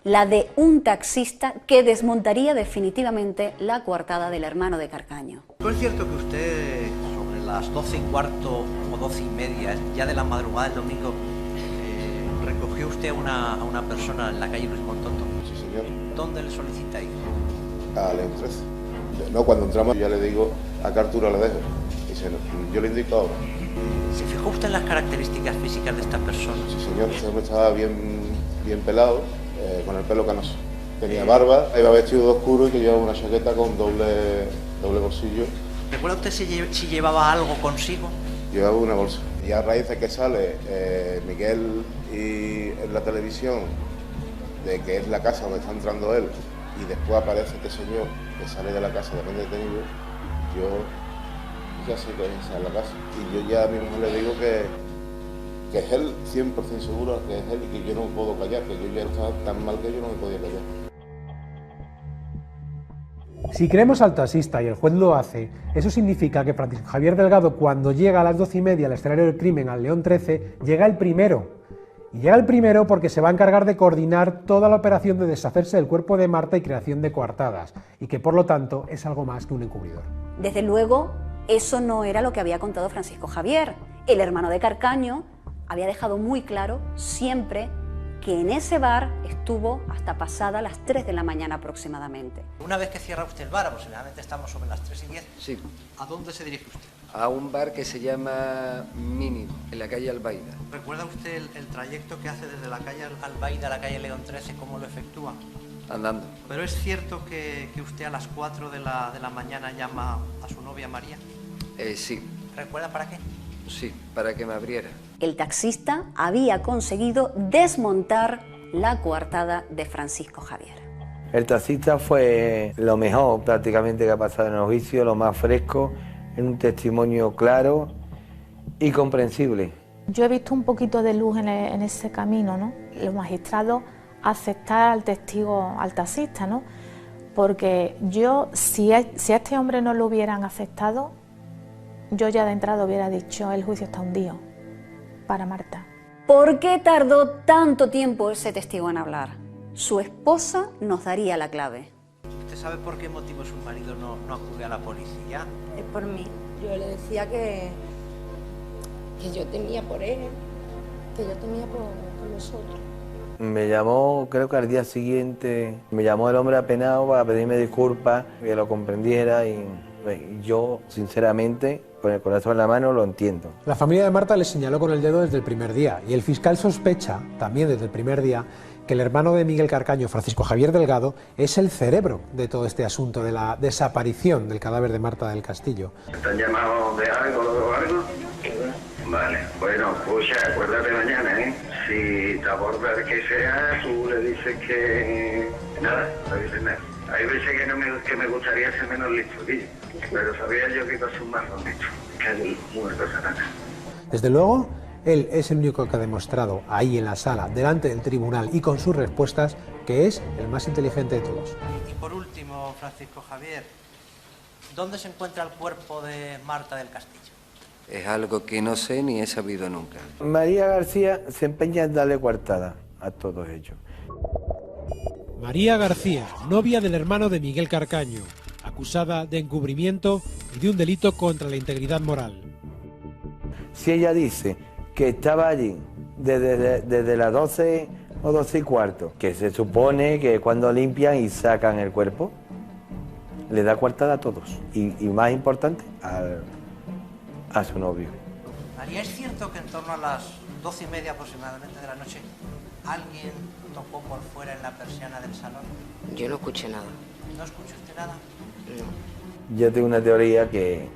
la de un taxista que desmontaría definitivamente la coartada del hermano de Carcaño. ¿No es cierto que usted, sobre las 12 y cuarto o 12 y media, ya de la madrugada del domingo, recogió usted a una persona en la calle Luis Montonto? Sí, señor. ¿Dónde le solicita ir? A León 13. No, cuando entramos ya le digo a qué altura le dejo. Dice, no, yo le indico ahora. ¿Se fijó usted en las características físicas de esta persona? Sí, señor. Ese hombre estaba bien pelado, con el pelo canoso. Tenía barba, iba vestido de oscuro y que llevaba una chaqueta con doble bolsillo. ¿Recuerda usted si llevaba algo consigo? Llevaba una bolsa. Y a raíz de que sale Miguel y en la televisión, de que es la casa donde está entrando él, y después aparece este señor que sale de la casa también detenido, yo ya sé que esa es la casa. Y yo ya a mi mujer le digo que es él, 100% seguro que es él y que yo no me puedo callar, que yo ya estaba tan mal que yo no me podía callar. Si creemos al taxista y el juez lo hace, eso significa que Francisco Javier Delgado, cuando llega a las 12:30 al escenario del crimen, al León 13, llega el primero. Y llega el primero porque se va a encargar de coordinar toda la operación de deshacerse del cuerpo de Marta y creación de coartadas, y que por lo tanto es algo más que un encubridor. Desde luego, eso no era lo que había contado Francisco Javier. El hermano de Carcaño había dejado muy claro siempre que en ese bar estuvo hasta pasada las 3 de la mañana aproximadamente. Una vez que cierra usted el bar, aproximadamente estamos sobre las 3:10. Sí. ¿A dónde se dirige usted? A un bar que se llama Mini, en la calle Albaida. ¿Recuerda usted el trayecto que hace desde la calle Albaida a la calle León 13, cómo lo efectúa? Andando. ¿Pero es cierto que usted a las 4 de la mañana llama a su novia María? Sí. ¿Recuerda para qué? Sí, para que me abriera. El taxista había conseguido desmontar la coartada de Francisco Javier. El taxista fue lo mejor prácticamente que ha pasado en el juicio, lo más fresco, en un testimonio claro y comprensible. Yo he visto un poquito de luz en ese camino, ¿no? Los magistrados aceptar al testigo, al taxista, ¿no? Porque yo, si a este hombre no lo hubieran aceptado, yo ya de entrada hubiera dicho, el juicio está hundido para Marta. ¿Por qué tardó tanto tiempo ese testigo en hablar? Su esposa nos daría la clave. ¿Usted sabe por qué motivo su marido no acude a la policía? Es por mí. Yo le decía que yo temía por él, que yo temía por nosotros. Me llamó, creo que al día siguiente, me llamó el hombre apenado para pedirme disculpas, que lo comprendiera y yo, sinceramente, con el corazón en la mano, lo entiendo. La familia de Marta le señaló con el dedo desde el primer día y el fiscal sospecha, también desde el primer día, que el hermano de Miguel Carcaño, Francisco Javier Delgado, es el cerebro de todo este asunto de la desaparición del cadáver de Marta del Castillo. ¿Te han llamado de algo o algo? Vale, bueno, escucha, acuérdate mañana, ¿eh? Si te abordas que sea, tú le dices que... Nada, no dices nada. Hay veces que me gustaría ser menos listo, ¿sí? Pero sabía yo que iba a ser un marrón listo. Que hay muerto Satanás. Desde luego, él es el único que ha demostrado ahí en la sala, delante del tribunal y con sus respuestas, que es el más inteligente de todos. Y por último, Francisco Javier, ¿dónde se encuentra el cuerpo de Marta del Castillo? Es algo que no sé ni he sabido nunca. María García se empeña en darle coartada a todos ellos. María García, novia del hermano de Miguel Carcaño, acusada de encubrimiento y de un delito contra la integridad moral. Si ella dice que estaba allí desde las 12 o 12:15, que se supone que cuando limpian y sacan el cuerpo, le da coartada a todos. Y más importante, a su novio. María, ¿es cierto que en torno a las 12:30 aproximadamente de la noche alguien tocó por fuera en la persiana del salón? Yo no escuché nada. ¿No escuchó usted nada? No. Yo tengo una teoría que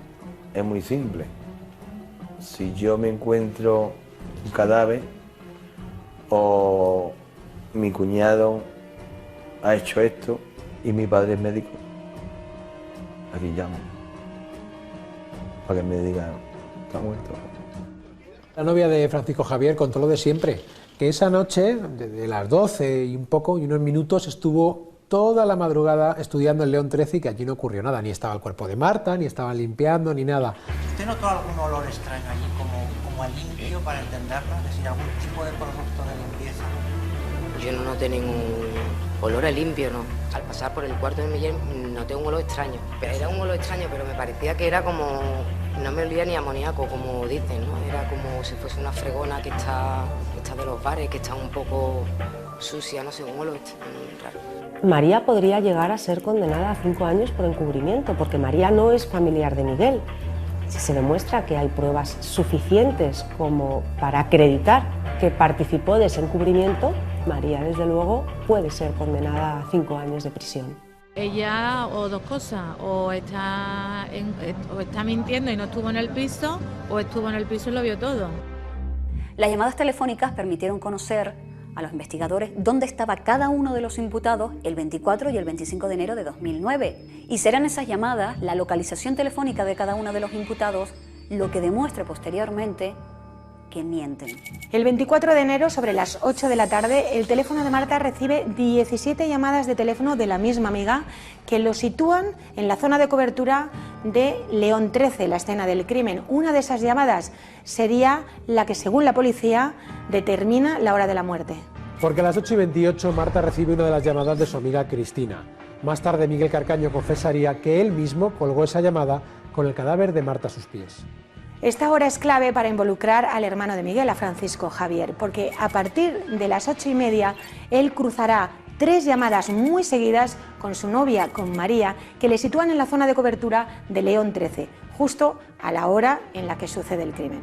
es muy simple. Si yo me encuentro un cadáver o mi cuñado ha hecho esto y mi padre es médico, aquí llamo para que me diga, está muerto. La novia de Francisco Javier contó lo de siempre, que esa noche, de las 12 y un poco y unos minutos, estuvo toda la madrugada estudiando en León 13 y que allí no ocurrió nada, ni estaba el cuerpo de Marta, ni estaban limpiando, ni nada. ¿Usted notó algún olor extraño allí, como a limpio, para entenderlo? Es decir, algún tipo de producto de limpieza. Yo no noté ningún olor a limpio, no. Al pasar por el cuarto de Miguel noté un olor extraño. Pero era un olor extraño, pero me parecía que era como... No me olía ni amoníaco, como dicen, ¿no? Era como si fuese una fregona que está de los bares, que está un poco sucia, no sé, un olor raro. María podría llegar a ser condenada a 5 años por encubrimiento, porque María no es familiar de Miguel. Si se demuestra que hay pruebas suficientes como para acreditar que participó de ese encubrimiento, María, desde luego, puede ser condenada a 5 años de prisión. Ella, o dos cosas, o está mintiendo y no estuvo en el piso, o estuvo en el piso y lo vio todo. Las llamadas telefónicas permitieron conocer a los investigadores dónde estaba cada uno de los imputados el 24 y el 25 de enero de 2009. Y serán esas llamadas, la localización telefónica de cada uno de los imputados, lo que demuestre posteriormente que mienten. El 24 de enero, sobre las 8 de la tarde, el teléfono de Marta recibe 17 llamadas de teléfono de la misma amiga que lo sitúan en la zona de cobertura de León 13, la escena del crimen. Una de esas llamadas sería la que, según la policía, determina la hora de la muerte. Porque a las 8:28 Marta recibe una de las llamadas de su amiga Cristina. Más tarde Miguel Carcaño confesaría que él mismo colgó esa llamada con el cadáver de Marta a sus pies. Esta hora es clave para involucrar al hermano de Miguel, a Francisco Javier, porque a partir de las 8:30 él cruzará 3 llamadas muy seguidas con su novia, con María, que le sitúan en la zona de cobertura de León 13, justo a la hora en la que sucede el crimen.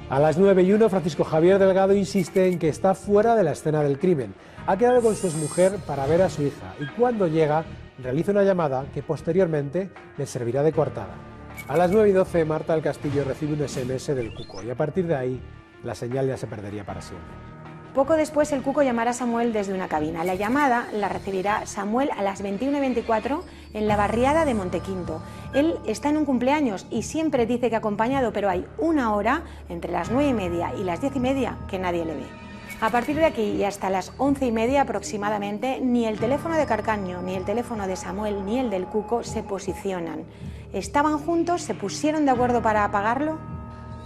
A las 9:01, Francisco Javier Delgado insiste en que está fuera de la escena del crimen. Ha quedado con su exmujer para ver a su hija y cuando llega realiza una llamada que posteriormente le servirá de coartada. A las 9:12, Marta del Castillo recibe un SMS del Cuco y a partir de ahí la señal ya se perdería para siempre. Poco después el Cuco llamará a Samuel desde una cabina. La llamada la recibirá Samuel a las 21:24 en la barriada de Montequinto. Él está en un cumpleaños y siempre dice que ha acompañado, pero hay una hora entre las 9:30 y las 10:30 que nadie le ve. A partir de aquí y hasta las 11:30 aproximadamente, ni el teléfono de Carcaño, ni el teléfono de Samuel, ni el del Cuco se posicionan. ¿Estaban juntos? ¿Se pusieron de acuerdo para apagarlo?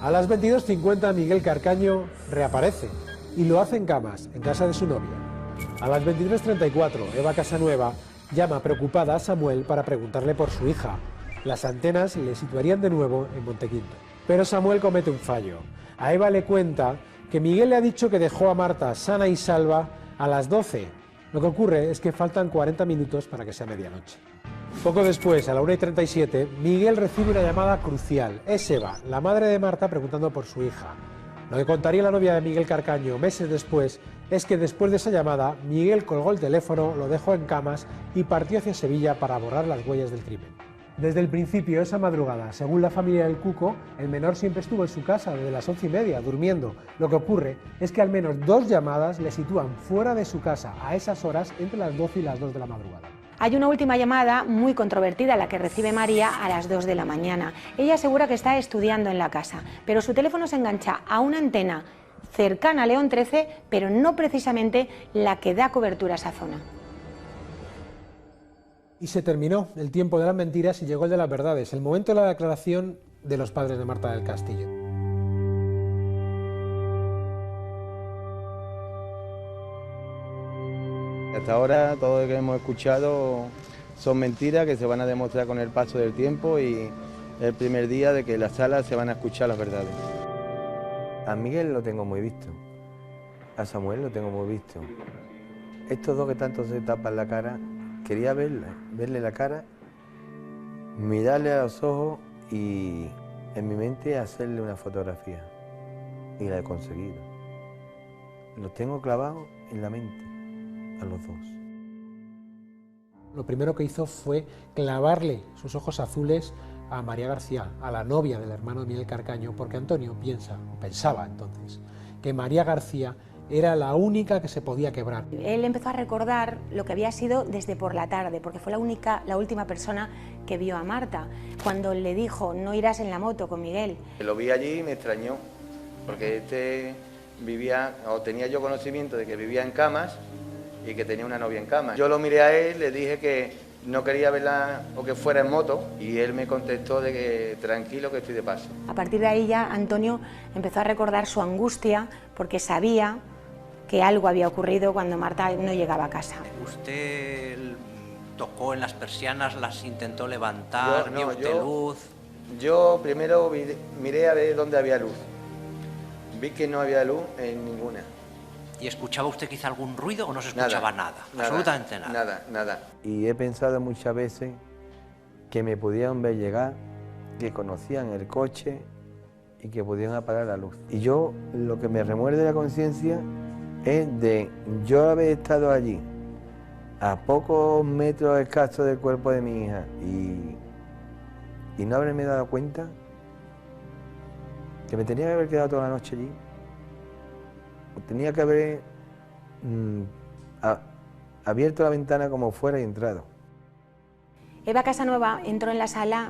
A las 22:50 Miguel Carcaño reaparece y lo hace en camas, en casa de su novia. A las 23:34 Eva Casanueva llama preocupada a Samuel para preguntarle por su hija. Las antenas le situarían de nuevo en Montequinto. Pero Samuel comete un fallo. A Eva le cuenta que Miguel le ha dicho que dejó a Marta sana y salva a las 12. Lo que ocurre es que faltan 40 minutos para que sea medianoche. Poco después, a la 1:37, Miguel recibe una llamada crucial. Es Eva, la madre de Marta, preguntando por su hija. Lo que contaría la novia de Miguel Carcaño meses después es que después de esa llamada, Miguel colgó el teléfono, lo dejó en camas y partió hacia Sevilla para borrar las huellas del crimen. Desde el principio, esa madrugada, según la familia del Cuco, el menor siempre estuvo en su casa desde las 11:30, durmiendo. Lo que ocurre es que al menos 2 llamadas le sitúan fuera de su casa a esas horas entre las 12 y las 2 de la madrugada. Hay una última llamada muy controvertida, la que recibe María a las 2 de la mañana. Ella asegura que está estudiando en la casa, pero su teléfono se engancha a una antena cercana a León 13, pero no precisamente la que da cobertura a esa zona. Y se terminó el tiempo de las mentiras y llegó el de las verdades, el momento de la declaración de los padres de Marta del Castillo. Hasta ahora todo lo que hemos escuchado son mentiras que se van a demostrar con el paso del tiempo y el primer día de que en la sala se van a escuchar las verdades. A Miguel lo tengo muy visto, a Samuel lo tengo muy visto. Estos dos que tanto se tapan la cara, quería verle la cara, mirarle a los ojos y en mi mente hacerle una fotografía. Y la he conseguido. Los tengo clavados en la mente. A los dos. Lo primero que hizo fue clavarle sus ojos azules a María García, a la novia del hermano de Miguel Carcaño, porque Antonio pensaba entonces, que María García era la única que se podía quebrar. Él empezó a recordar lo que había sido desde por la tarde, porque fue la última persona que vio a Marta, cuando le dijo, no irás en la moto con Miguel. Lo vi allí y me extrañó, porque tenía yo conocimiento de que vivía en camas, y que tenía una novia en cama. Yo lo miré a él, le dije que no quería verla o que fuera en moto y él me contestó de que tranquilo que estoy de paso. A partir de ahí ya Antonio empezó a recordar su angustia porque sabía que algo había ocurrido cuando Marta no llegaba a casa. ¿Usted tocó en las persianas, las intentó levantar, vio usted luz? Yo primero miré a ver dónde había luz. Vi que no había luz en ninguna. ¿Y escuchaba usted quizá algún ruido o no se escuchaba nada? Absolutamente nada. Nada. Y he pensado muchas veces que me pudieran ver llegar, que conocían el coche y que pudieran apagar la luz. Y yo, lo que me remuerde la conciencia es de yo haber estado allí, a pocos metros escasos del cuerpo de mi hija, y no haberme dado cuenta que me tenía que haber quedado toda la noche allí. Tenía que haber abierto la ventana como fuera y entrado. Eva Casanueva entró en la sala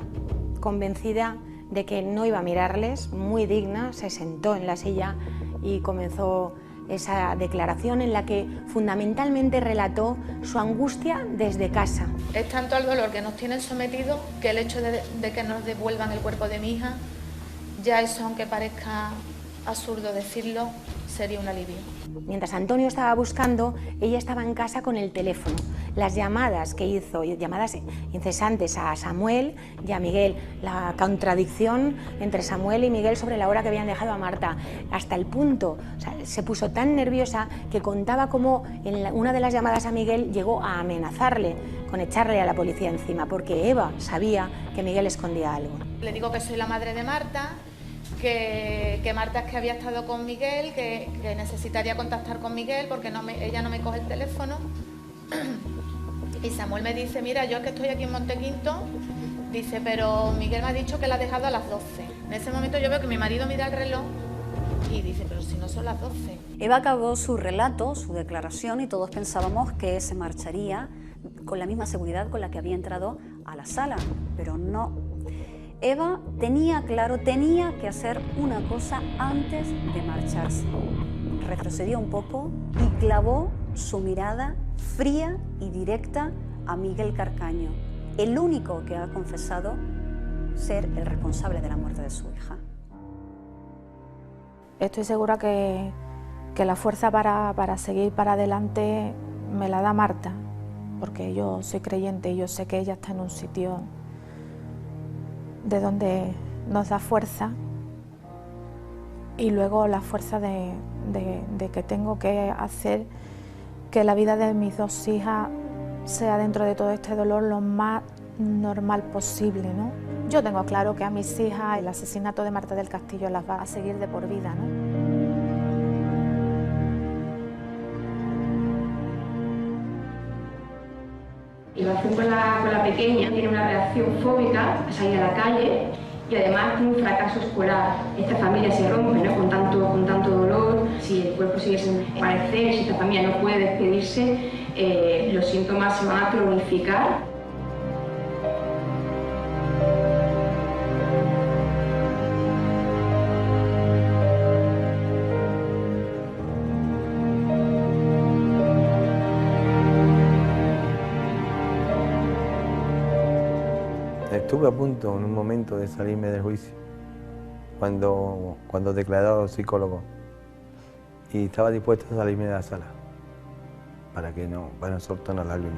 convencida de que no iba a mirarles, muy digna, se sentó en la silla y comenzó esa declaración en la que fundamentalmente relató su angustia desde casa. Es tanto el dolor que nos tienen sometidos que el hecho de que nos devuelvan el cuerpo de mi hija, ya eso, aunque parezca absurdo decirlo, sería un alivio. Mientras Antonio estaba buscando, ella estaba en casa con el teléfono. Las llamadas que hizo, llamadas incesantes a Samuel y a Miguel, la contradicción entre Samuel y Miguel sobre la hora que habían dejado a Marta, hasta el punto, o sea, se puso tan nerviosa que contaba cómo en una de las llamadas a Miguel llegó a amenazarle con echarle a la policía encima, porque Eva sabía que Miguel escondía algo. Le digo que soy la madre de Marta, que Marta es que había estado con Miguel, que necesitaría contactar con Miguel porque ella no me coge el teléfono. Y Samuel me dice, mira, yo es que estoy aquí en Montequinto, dice, pero Miguel me ha dicho que la ha dejado a las 12. En ese momento yo veo que mi marido mira el reloj y dice, pero si no son las 12. Eva acabó su relato, su declaración, y todos pensábamos que se marcharía con la misma seguridad con la que había entrado a la sala, pero no. Eva tenía claro, tenía que hacer una cosa antes de marcharse. Retrocedió un poco y clavó su mirada fría y directa a Miguel Carcaño, el único que ha confesado ser el responsable de la muerte de su hija. Estoy segura que la fuerza para seguir para adelante me la da Marta, porque yo soy creyente y yo sé que ella está en un sitio de donde nos da fuerza, y luego la fuerza de que tengo que hacer que la vida de mis dos hijas sea, dentro de todo este dolor, lo más normal posible, ¿no? Yo tengo claro que a mis hijas el asesinato de Marta del Castillo las va a seguir de por vida, ¿no? Y lo hacen con la pequeña, tiene una reacción fóbica a salir a la calle y además tiene un fracaso escolar. Esta familia se rompe, ¿no? con tanto dolor, si el cuerpo sigue sin aparecer, si esta familia no puede despedirse, los síntomas se van a cronificar. Estuve a punto en un momento de salirme del juicio, cuando declaró al psicólogo, y estaba dispuesto a salirme de la sala, para no soltar una lágrima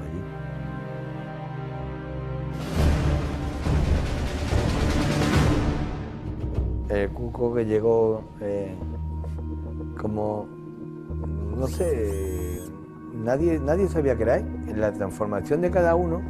allí. El cuco que llegó como, no sé, nadie sabía qué era él. La transformación de cada uno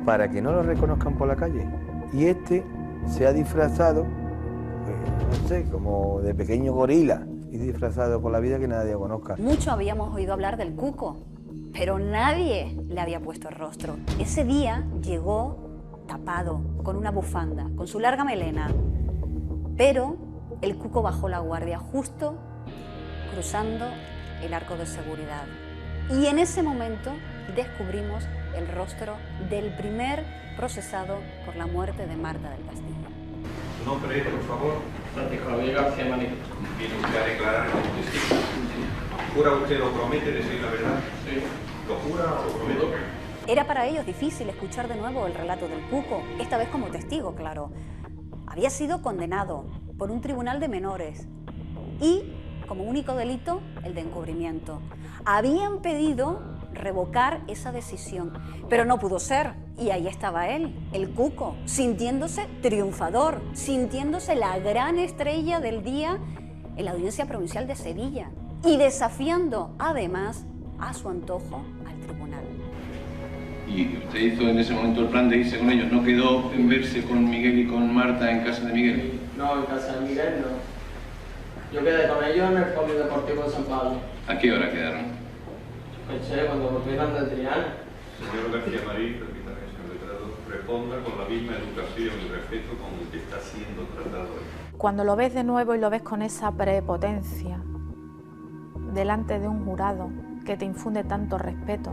para que no lo reconozcan por la calle. Y este se ha disfrazado, no sé, como de pequeño gorila, y disfrazado por la vida que nadie conozca. Mucho habíamos oído hablar del cuco, pero nadie le había puesto el rostro. Ese día llegó tapado, con una bufanda, con su larga melena. Pero el cuco bajó la guardia justo cruzando el arco de seguridad. Y en ese momento descubrimos el rostro del primer procesado por la muerte de Marta del Castillo. ¿Su nombre es, por favor? Francisco Javier García Manito. ¿Viene usted a declarar como testigo? ¿Jura usted o promete decir la verdad? Sí. ¿Lo jura o lo promete? Era para ellos difícil escuchar de nuevo el relato del cuco, esta vez como testigo, claro. Había sido condenado por un tribunal de menores y, como único delito, el de encubrimiento. Habían pedido revocar esa decisión, pero no pudo ser. Y ahí estaba él, el cuco, sintiéndose triunfador, sintiéndose la gran estrella del día en la Audiencia Provincial de Sevilla y desafiando, además, a su antojo al tribunal. ¿Y usted hizo en ese momento el plan de irse con ellos? ¿No quedó en verse con Miguel y con Marta en casa de Miguel? No, en casa de Miguel no. Yo quedé con ellos en el Polideportivo de San Pablo. ¿A qué hora quedaron? Pensé, cuando volvieran del Triana. Señor García Marín, permítame, señor letrado, responda con la misma educación y respeto con el que está siendo tratado. Cuando lo ves de nuevo y lo ves con esa prepotencia delante de un jurado que te infunde tanto respeto,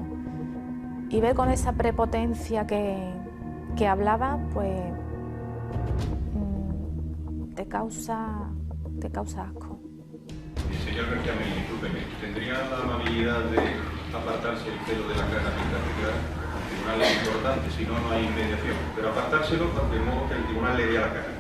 y ves con esa prepotencia que hablaba, pues te causa asco. Señor García Marín, discúlpeme, ¿tendría la amabilidad de apartarse el pelo de la cara mientras declara? El tribunal es importante, si no, no hay mediación. Pero apartárselo de modo que el tribunal le vea la cara.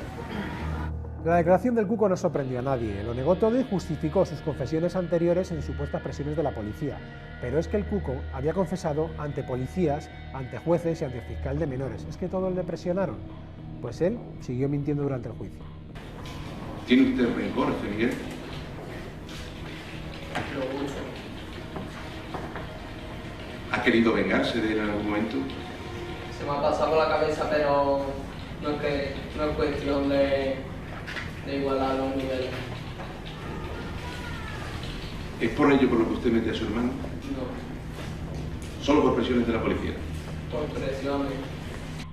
La declaración del Cuco no sorprendió a nadie, lo negó todo y justificó sus confesiones anteriores en supuestas presiones de la policía. Pero es que el Cuco había confesado ante policías, ante jueces y ante el fiscal de menores. ¿Es que todos le presionaron? Pues él siguió mintiendo durante el juicio. ¿Tiene usted rencor hacia Miguel? ¿Ha querido vengarse de él en algún momento? Se me ha pasado por la cabeza, pero no es cuestión de igualar los niveles. ¿Es por ello por lo que usted mete a su hermano? No, ¿Solo por presiones de la policía? por presiones.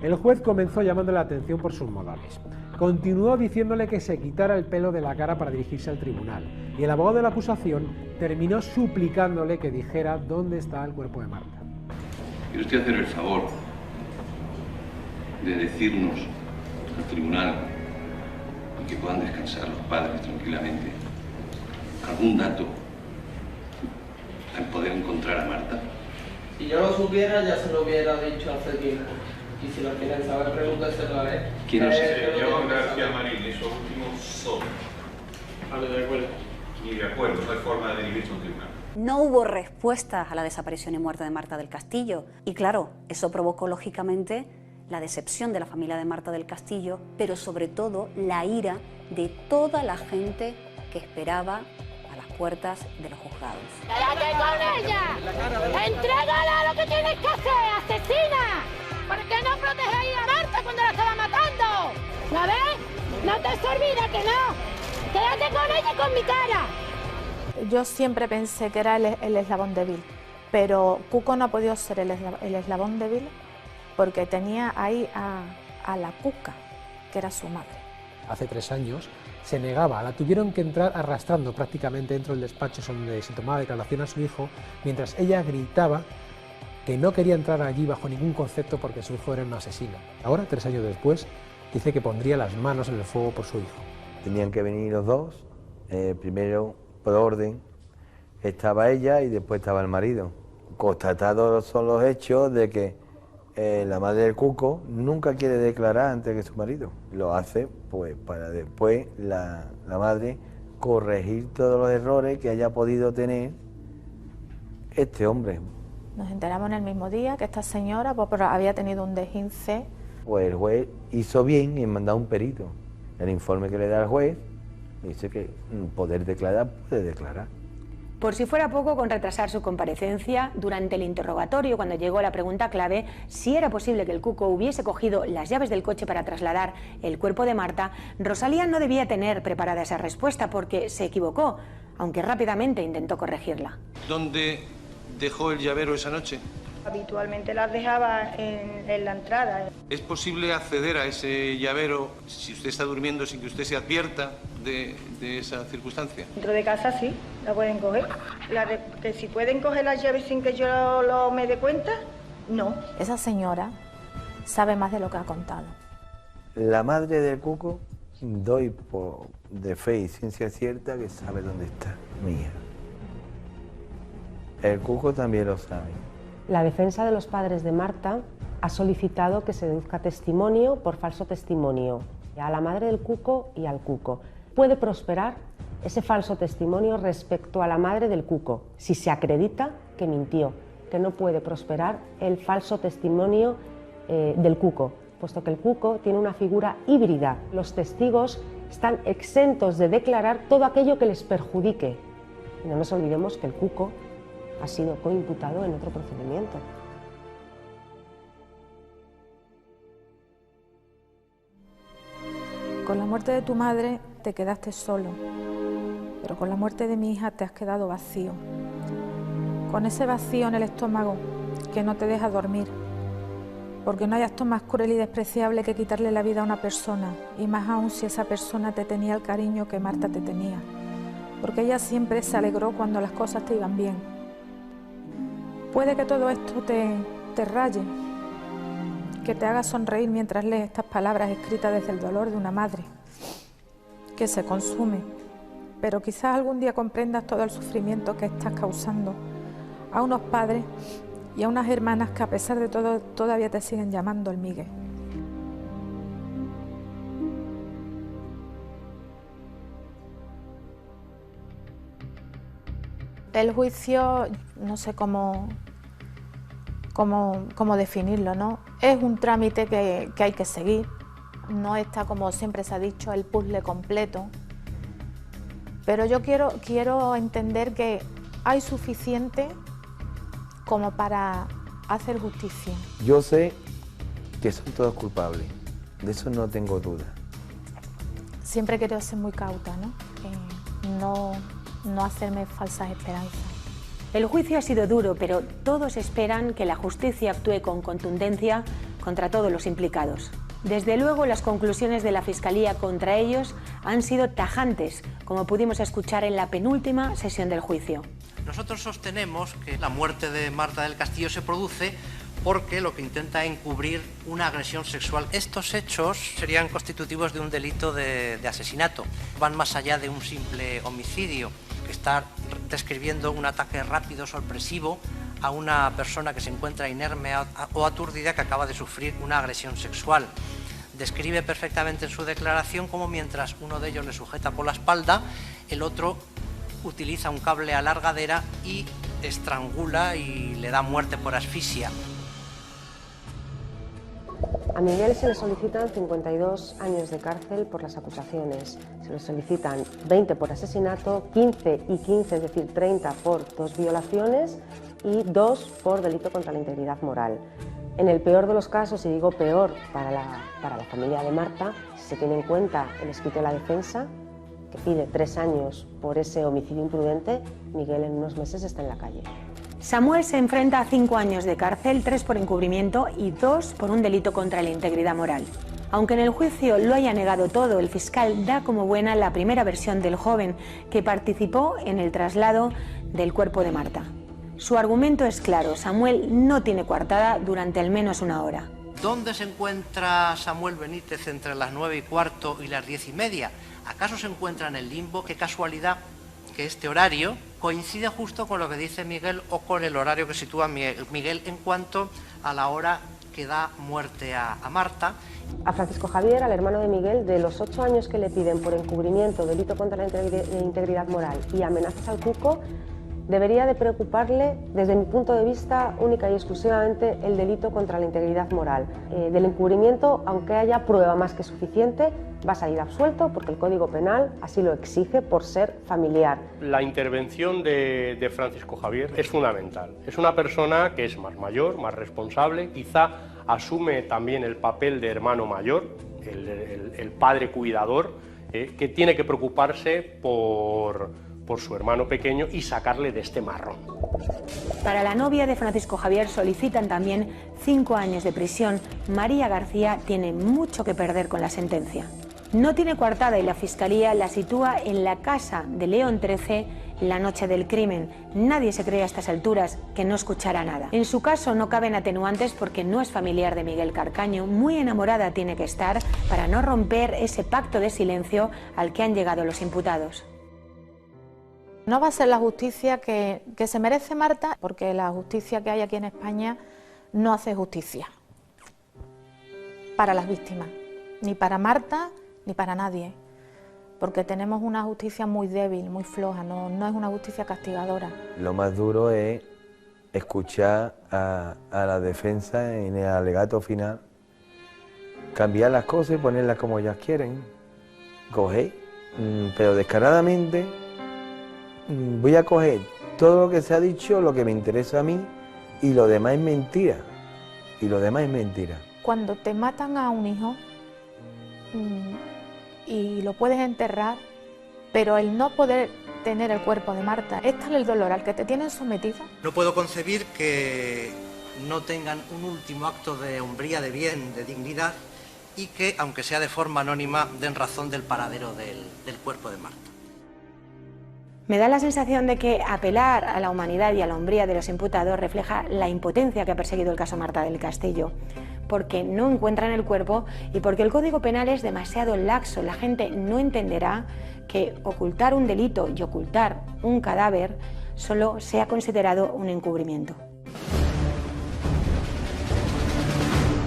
El juez comenzó llamándole la atención por sus modales. Continuó diciéndole que se quitara el pelo de la cara para dirigirse al tribunal. Y el abogado de la acusación terminó suplicándole que dijera dónde está el cuerpo de Marta. ¿Quiere usted hacer el favor de decirnos al tribunal y que puedan descansar los padres tranquilamente algún dato al poder encontrar a Marta? Si yo lo supiera, ya se lo hubiera dicho hace tiempo. Y si lo quieren saber, pregúnteselo a él. ¿Quién es? Señor García Marín, esos últimos son. Vale, de acuerdo. Ni de acuerdo, no hay forma de dirigirse a un tribunal. No hubo respuestas a la desaparición y muerte de Marta del Castillo. Y claro, eso provocó lógicamente la decepción de la familia de Marta del Castillo, pero sobre todo la ira de toda la gente que esperaba a las puertas de los juzgados. ¡Quédate con ella! ¡Entrégala lo que tienes que hacer, asesina! ¿Por qué no protegéis a Marta cuando la estaba matando? ¿La ves? No te olvides que no. Quédate con ella y con mi cara. Yo siempre pensé que era el eslabón débil, pero Cuco no ha podido ser el eslabón débil porque tenía ahí a la Cuca, que era su madre. Hace 3 años se negaba, la tuvieron que entrar arrastrando prácticamente dentro del despacho donde se tomaba declaración a su hijo, mientras ella gritaba que no quería entrar allí bajo ningún concepto porque su hijo era un asesino. Ahora, 3 años después, dice que pondría las manos en el fuego por su hijo. Tenían que venir los dos, primero por orden estaba ella y después estaba el marido. Constatados son los hechos de que la madre del Cuco nunca quiere declarar antes que su marido. Lo hace pues para después la madre corregir todos los errores que haya podido tener este hombre. Nos enteramos en el mismo día que esta señora había tenido un desguince. Pues el juez hizo bien en mandar un perito. El informe que le da al juez dice que poder declarar, puede declarar. Por si fuera poco, con retrasar su comparecencia, durante el interrogatorio, cuando llegó la pregunta clave, si era posible que el Cuco hubiese cogido las llaves del coche para trasladar el cuerpo de Marta, Rosalía no debía tener preparada esa respuesta porque se equivocó, aunque rápidamente intentó corregirla. ¿Dónde dejó el llavero esa noche? Habitualmente las dejaba en la entrada. ¿Es posible acceder a ese llavero si usted está durmiendo sin que usted se advierta de esa circunstancia? Dentro de casa sí, la pueden coger. Que si pueden coger las llaves sin que yo me dé cuenta, no. Esa señora sabe más de lo que ha contado. La madre del Cuco, doy de fe y ciencia cierta que sabe dónde está mi hija. El Cuco también lo sabe. La defensa de los padres de Marta ha solicitado que se deduzca testimonio por falso testimonio a la madre del Cuco y al Cuco. Puede prosperar ese falso testimonio respecto a la madre del Cuco si se acredita que mintió, que no puede prosperar el falso testimonio del Cuco, puesto que el Cuco tiene una figura híbrida. Los testigos están exentos de declarar todo aquello que les perjudique. Y no nos olvidemos que el Cuco ha sido coimputado en otro procedimiento. Con la muerte de tu madre te quedaste solo, pero con la muerte de mi hija te has quedado vacío. Con ese vacío en el estómago que no te deja dormir, porque no hay acto más cruel y despreciable que quitarle la vida a una persona, y más aún si esa persona te tenía el cariño que Marta te tenía, porque ella siempre se alegró cuando las cosas te iban bien. Puede que todo esto te raye, que te haga sonreír mientras lees estas palabras escritas desde el dolor de una madre que se consume, pero quizás algún día comprendas todo el sufrimiento que estás causando a unos padres y a unas hermanas que a pesar de todo todavía te siguen llamando el Miguel. El juicio, no sé cómo definirlo, ¿no? Es un trámite que hay que seguir. No está, como siempre se ha dicho, el puzzle completo. Pero yo quiero entender que hay suficiente como para hacer justicia. Yo sé que son todos culpables, de eso no tengo duda. Siempre quiero ser muy cauta, ¿no? No hacerme falsas esperanzas. El juicio ha sido duro, pero todos esperan que la justicia actúe con contundencia contra todos los implicados. Desde luego, las conclusiones de la Fiscalía contra ellos han sido tajantes, como pudimos escuchar en la penúltima sesión del juicio. Nosotros sostenemos que la muerte de Marta del Castillo se produce porque lo que intenta es encubrir una agresión sexual. Estos hechos serían constitutivos de un delito de asesinato. Van más allá de un simple homicidio, que está describiendo un ataque rápido, sorpresivo, a una persona que se encuentra inerme o aturdida que acaba de sufrir una agresión sexual. Describe perfectamente en su declaración cómo mientras uno de ellos le sujeta por la espalda, el otro utiliza un cable a largadera y estrangula y le da muerte por asfixia. A Miguel se le solicitan 52 años de cárcel por las acusaciones. Se le solicitan 20 por asesinato, 15 y 15, es decir, 30 por 2 violaciones y 2 por delito contra la integridad moral. En el peor de los casos, y digo peor para la familia de Marta, si se tiene en cuenta el escrito de la defensa, que pide 3 años por ese homicidio imprudente, Miguel en unos meses está en la calle. Samuel se enfrenta a 5 años de cárcel, 3 por encubrimiento y 2 por un delito contra la integridad moral. Aunque en el juicio lo haya negado todo, el fiscal da como buena la primera versión del joven que participó en el traslado del cuerpo de Marta. Su argumento es claro: Samuel no tiene coartada durante al menos una hora. ¿Dónde se encuentra Samuel Benítez entre las 9:15 y las 10:30? ¿Acaso se encuentra en el limbo? Qué casualidad que este horario coincide justo con lo que dice Miguel o con el horario que sitúa Miguel en cuanto a la hora que da muerte a Marta. A Francisco Javier, al hermano de Miguel, de los 8 años que le piden por encubrimiento, delito contra la integridad moral y amenazas al cuco, debería de preocuparle, desde mi punto de vista, única y exclusivamente el delito contra la integridad moral. Del encubrimiento, aunque haya prueba más que suficiente, va a salir absuelto porque el Código Penal así lo exige por ser familiar. La intervención de Francisco Javier es fundamental. Es una persona que es más mayor, más responsable, quizá asume también el papel de hermano mayor, el padre cuidador, que tiene que preocuparse por su hermano pequeño y sacarle de este marrón. Para la novia de Francisco Javier solicitan también 5 años de prisión. María García tiene mucho que perder con la sentencia. No tiene coartada y la Fiscalía la sitúa en la casa de León XIII la noche del crimen. Nadie se cree a estas alturas que no escuchará nada. En su caso no caben atenuantes porque no es familiar de Miguel Carcaño. Muy enamorada tiene que estar para no romper ese pacto de silencio al que han llegado los imputados. No va a ser la justicia que se merece Marta, porque la justicia que hay aquí en España no hace justicia para las víctimas, ni para Marta ni para nadie, porque tenemos una justicia muy débil, muy floja, no es una justicia castigadora. Lo más duro es escuchar a la defensa en el alegato final, cambiar las cosas y ponerlas como ellas quieren, coger, pero descaradamente. Voy a coger todo lo que se ha dicho, lo que me interesa a mí, y lo demás es mentira. Y lo demás es mentira. Cuando te matan a un hijo y lo puedes enterrar, pero el no poder tener el cuerpo de Marta, ¿es tal el dolor al que te tienen sometido? No puedo concebir que no tengan un último acto de hombría, de bien, de dignidad, y que, aunque sea de forma anónima, den razón del paradero del cuerpo de Marta. Me da la sensación de que apelar a la humanidad y a la hombría de los imputados refleja la impotencia que ha perseguido el caso Marta del Castillo, porque no encuentran el cuerpo y porque el Código Penal es demasiado laxo. La gente no entenderá que ocultar un delito y ocultar un cadáver solo sea considerado un encubrimiento.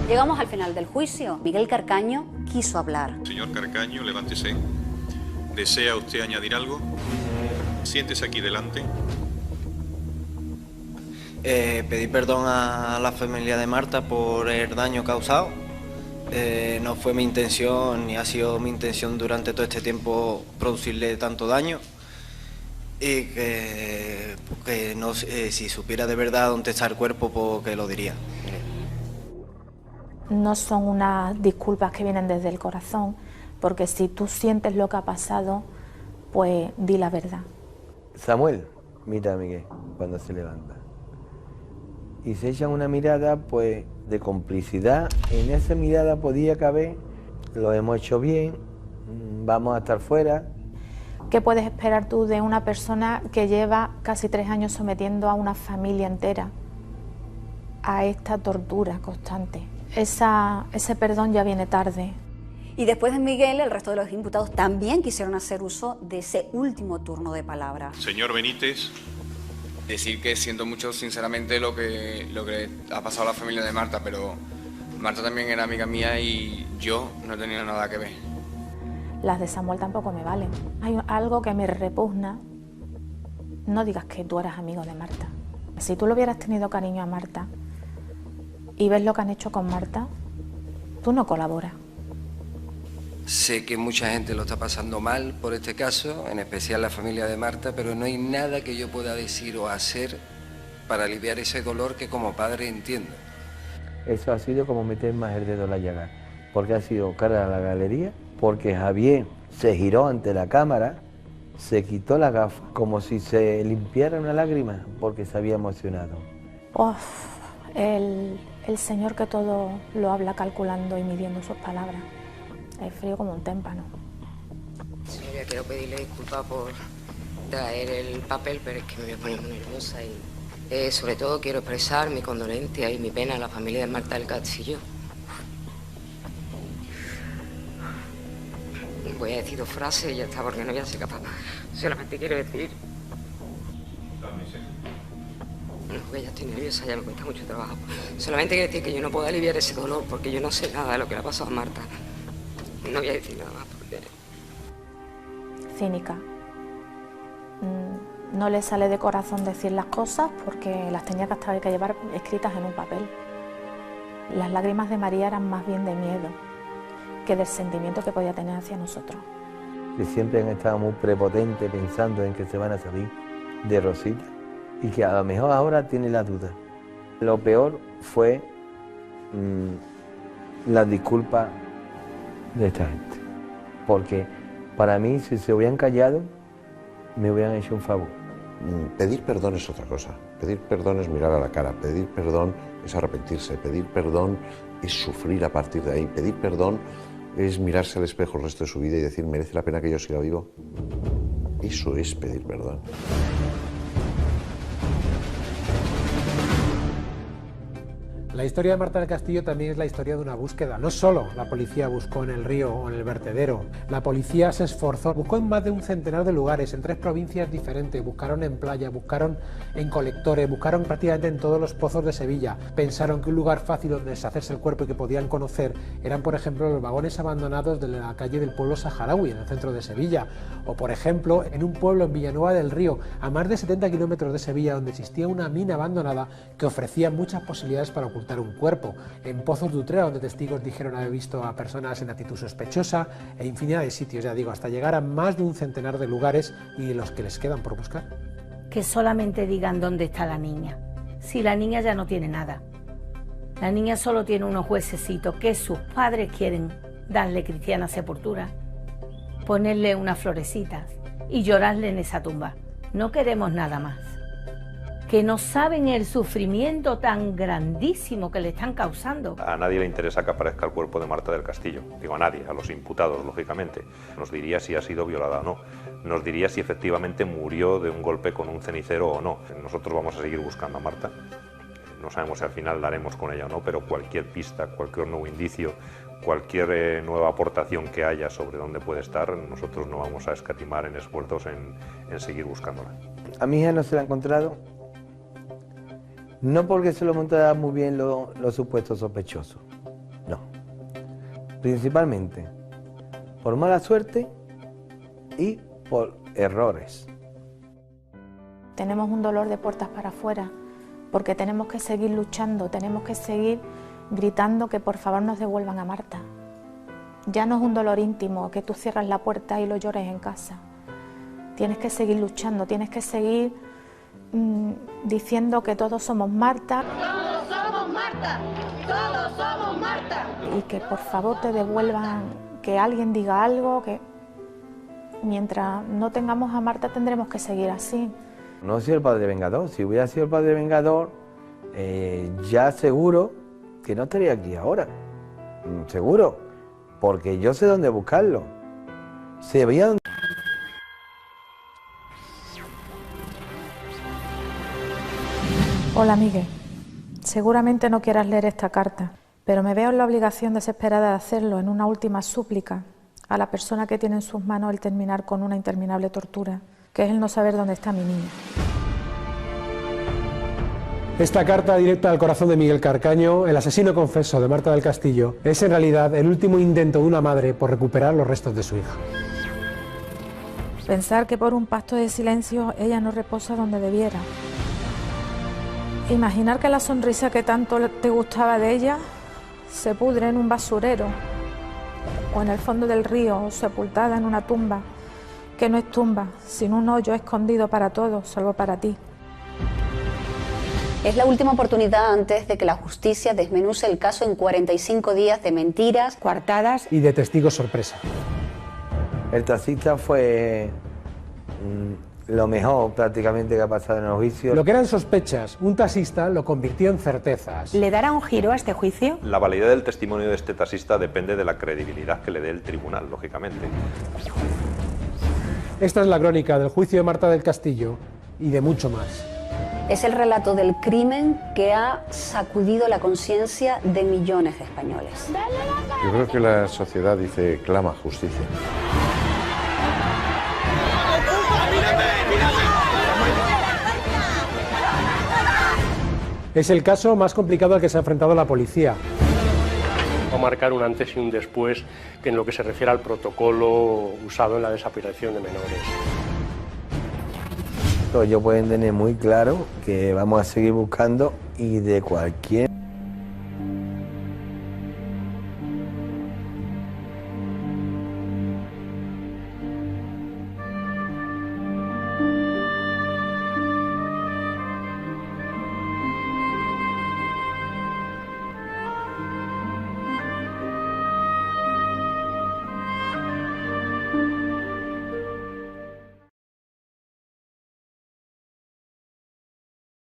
Llegamos al final del juicio. Miguel Carcaño quiso hablar. Señor Carcaño, levántese. ¿Desea usted añadir algo? Siéntese aquí delante. Pedir perdón a la familia de Marta por el daño causado. No fue mi intención ni ha sido mi intención durante todo este tiempo producirle tanto daño, y que no, si supiera de verdad dónde está el cuerpo, pues que lo diría. No son unas disculpas que vienen desde el corazón, porque si tú sientes lo que ha pasado, pues di la verdad. Samuel mira a Miguel cuando se levanta y se echan una mirada pues de complicidad. En esa mirada podía caber: lo hemos hecho bien, vamos a estar fuera. ¿Qué puedes esperar tú de una persona que lleva casi 3 años sometiendo a una familia entera a esta tortura constante? Ese perdón ya viene tarde. Y después de Miguel, el resto de los imputados también quisieron hacer uso de ese último turno de palabra. Señor Benítez. Decir que siento mucho sinceramente lo que ha pasado a la familia de Marta, pero Marta también era amiga mía y yo no he tenido nada que ver. Las de Samuel tampoco me valen. Hay algo que me repugna. No digas que tú eras amigo de Marta. Si tú le hubieras tenido cariño a Marta y ves lo que han hecho con Marta, tú no colaboras. Sé que mucha gente lo está pasando mal por este caso, en especial la familia de Marta, pero no hay nada que yo pueda decir o hacer para aliviar ese dolor que como padre entiendo. Eso ha sido como meter más el dedo en la llaga, porque ha sido cara a la galería, porque Javier se giró ante la cámara, se quitó la gafa, como si se limpiara una lágrima, porque se había emocionado. El Señor que todo lo habla calculando y midiendo sus palabras. Es frío como un témpano. Señoría, quiero pedirle disculpas por traer el papel, pero es que me voy a poner muy nerviosa y sobre todo quiero expresar mi condolencia y mi pena a la familia de Marta del Castillo. Voy a decir 2 frases y ya está, porque no voy a ser capaz. Solamente quiero decir... No, porque ya estoy nerviosa, ya me cuesta mucho trabajo. Solamente quiero decir que yo no puedo aliviar ese dolor porque yo no sé nada de lo que le ha pasado a Marta. No voy a decir nada más porque... Cínica. No le sale de corazón decir las cosas porque las tenía que llevar escritas en un papel. Las lágrimas de María eran más bien de miedo que del sentimiento que podía tener hacia nosotros. Que siempre han estado muy prepotentes pensando en que se van a salir de Rosita y que a lo mejor ahora tiene la duda. Lo peor fue las disculpas de esta gente, porque para mí si se hubieran callado me hubieran hecho un favor. Pedir perdón es otra cosa. Pedir perdón es mirar a la cara, pedir perdón es arrepentirse, pedir perdón es sufrir a partir de ahí, pedir perdón es mirarse al espejo el resto de su vida y decir: ¿merece la pena que yo siga vivo? Eso es pedir perdón. La historia de Marta del Castillo también es la historia de una búsqueda. No solo la policía buscó en el río o en el vertedero, la policía se esforzó, buscó en más de un centenar de lugares, en 3 provincias diferentes, buscaron en playa, buscaron en colectores, buscaron prácticamente en todos los pozos de Sevilla. Pensaron que un lugar fácil donde deshacerse el cuerpo y que podían conocer eran, por ejemplo, los vagones abandonados de la calle del pueblo saharaui, en el centro de Sevilla, o por ejemplo, en un pueblo en Villanueva del Río, a más de 70 kilómetros de Sevilla, donde existía una mina abandonada que ofrecía muchas posibilidades para ocultar un cuerpo, en Pozos de Utrera, donde testigos dijeron haber visto a personas en actitud sospechosa, e infinidad de sitios, ya digo, hasta llegar a más de un centenar de lugares y de los que les quedan por buscar. Que solamente digan dónde está la niña. Si la niña ya no tiene nada. La niña solo tiene unos huesecitos que sus padres quieren darle cristiana sepultura, ponerle unas florecitas y llorarle en esa tumba. No queremos nada más. Que no saben el sufrimiento tan grandísimo que le están causando. A nadie le interesa que aparezca el cuerpo de Marta del Castillo. Digo a nadie, a los imputados, lógicamente. Nos diría si ha sido violada o no. Nos diría si efectivamente murió de un golpe con un cenicero o no. Nosotros vamos a seguir buscando a Marta. No sabemos si al final daremos con ella o no, pero cualquier pista, cualquier nuevo indicio, cualquier nueva aportación que haya sobre dónde puede estar, nosotros no vamos a escatimar en esfuerzos en seguir buscándola. A mi hija no se la ha encontrado. No porque se lo montaran muy bien los supuestos sospechosos, no. Principalmente por mala suerte y por errores. Tenemos un dolor de puertas para afuera porque tenemos que seguir luchando, tenemos que seguir gritando que por favor nos devuelvan a Marta. Ya no es un dolor íntimo que tú cierras la puerta y lo llores en casa. Tienes que seguir luchando, tienes que seguir diciendo que todos somos Marta. Todos somos Marta, todos somos Marta. Y que por favor te devuelvan, que alguien diga algo, que mientras no tengamos a Marta tendremos que seguir así. No soy el padre vengador, si hubiera sido el padre vengador, ya seguro que no estaría aquí ahora, seguro, porque yo sé dónde buscarlo, sabía dónde... Hola, Miguel. Seguramente no quieras leer esta carta, pero me veo en la obligación desesperada de hacerlo en una última súplica a la persona que tiene en sus manos el terminar con una interminable tortura, que es el no saber dónde está mi niña. Esta carta directa al corazón de Miguel Carcaño, el asesino confeso de Marta del Castillo, es en realidad el último intento de una madre por recuperar los restos de su hija. Pensar que por un pacto de silencio ella no reposa donde debiera. Imaginar que la sonrisa que tanto te gustaba de ella se pudre en un basurero o en el fondo del río, sepultada en una tumba, que no es tumba, sino un hoyo escondido para todos, salvo para ti. Es la última oportunidad antes de que la justicia desmenuce el caso en 45 días de mentiras, coartadas y de testigos sorpresa. El taxista fue lo mejor prácticamente que ha pasado en el juicio. Lo que eran sospechas, un taxista lo convirtió en certezas. ¿Le dará un giro a este juicio? La validez del testimonio de este taxista depende de la credibilidad que le dé el tribunal, lógicamente. Esta es la crónica del juicio de Marta del Castillo y de mucho más. es el relato del crimen que ha sacudido la conciencia de millones de españoles. Yo creo que la sociedad dice clama justicia. Es el caso más complicado al que se ha enfrentado la policía. Va a marcar un antes y un después en lo que se refiere al protocolo usado en la desaparición de menores. Ellos pueden tener muy claro que vamos a seguir buscando y de cualquier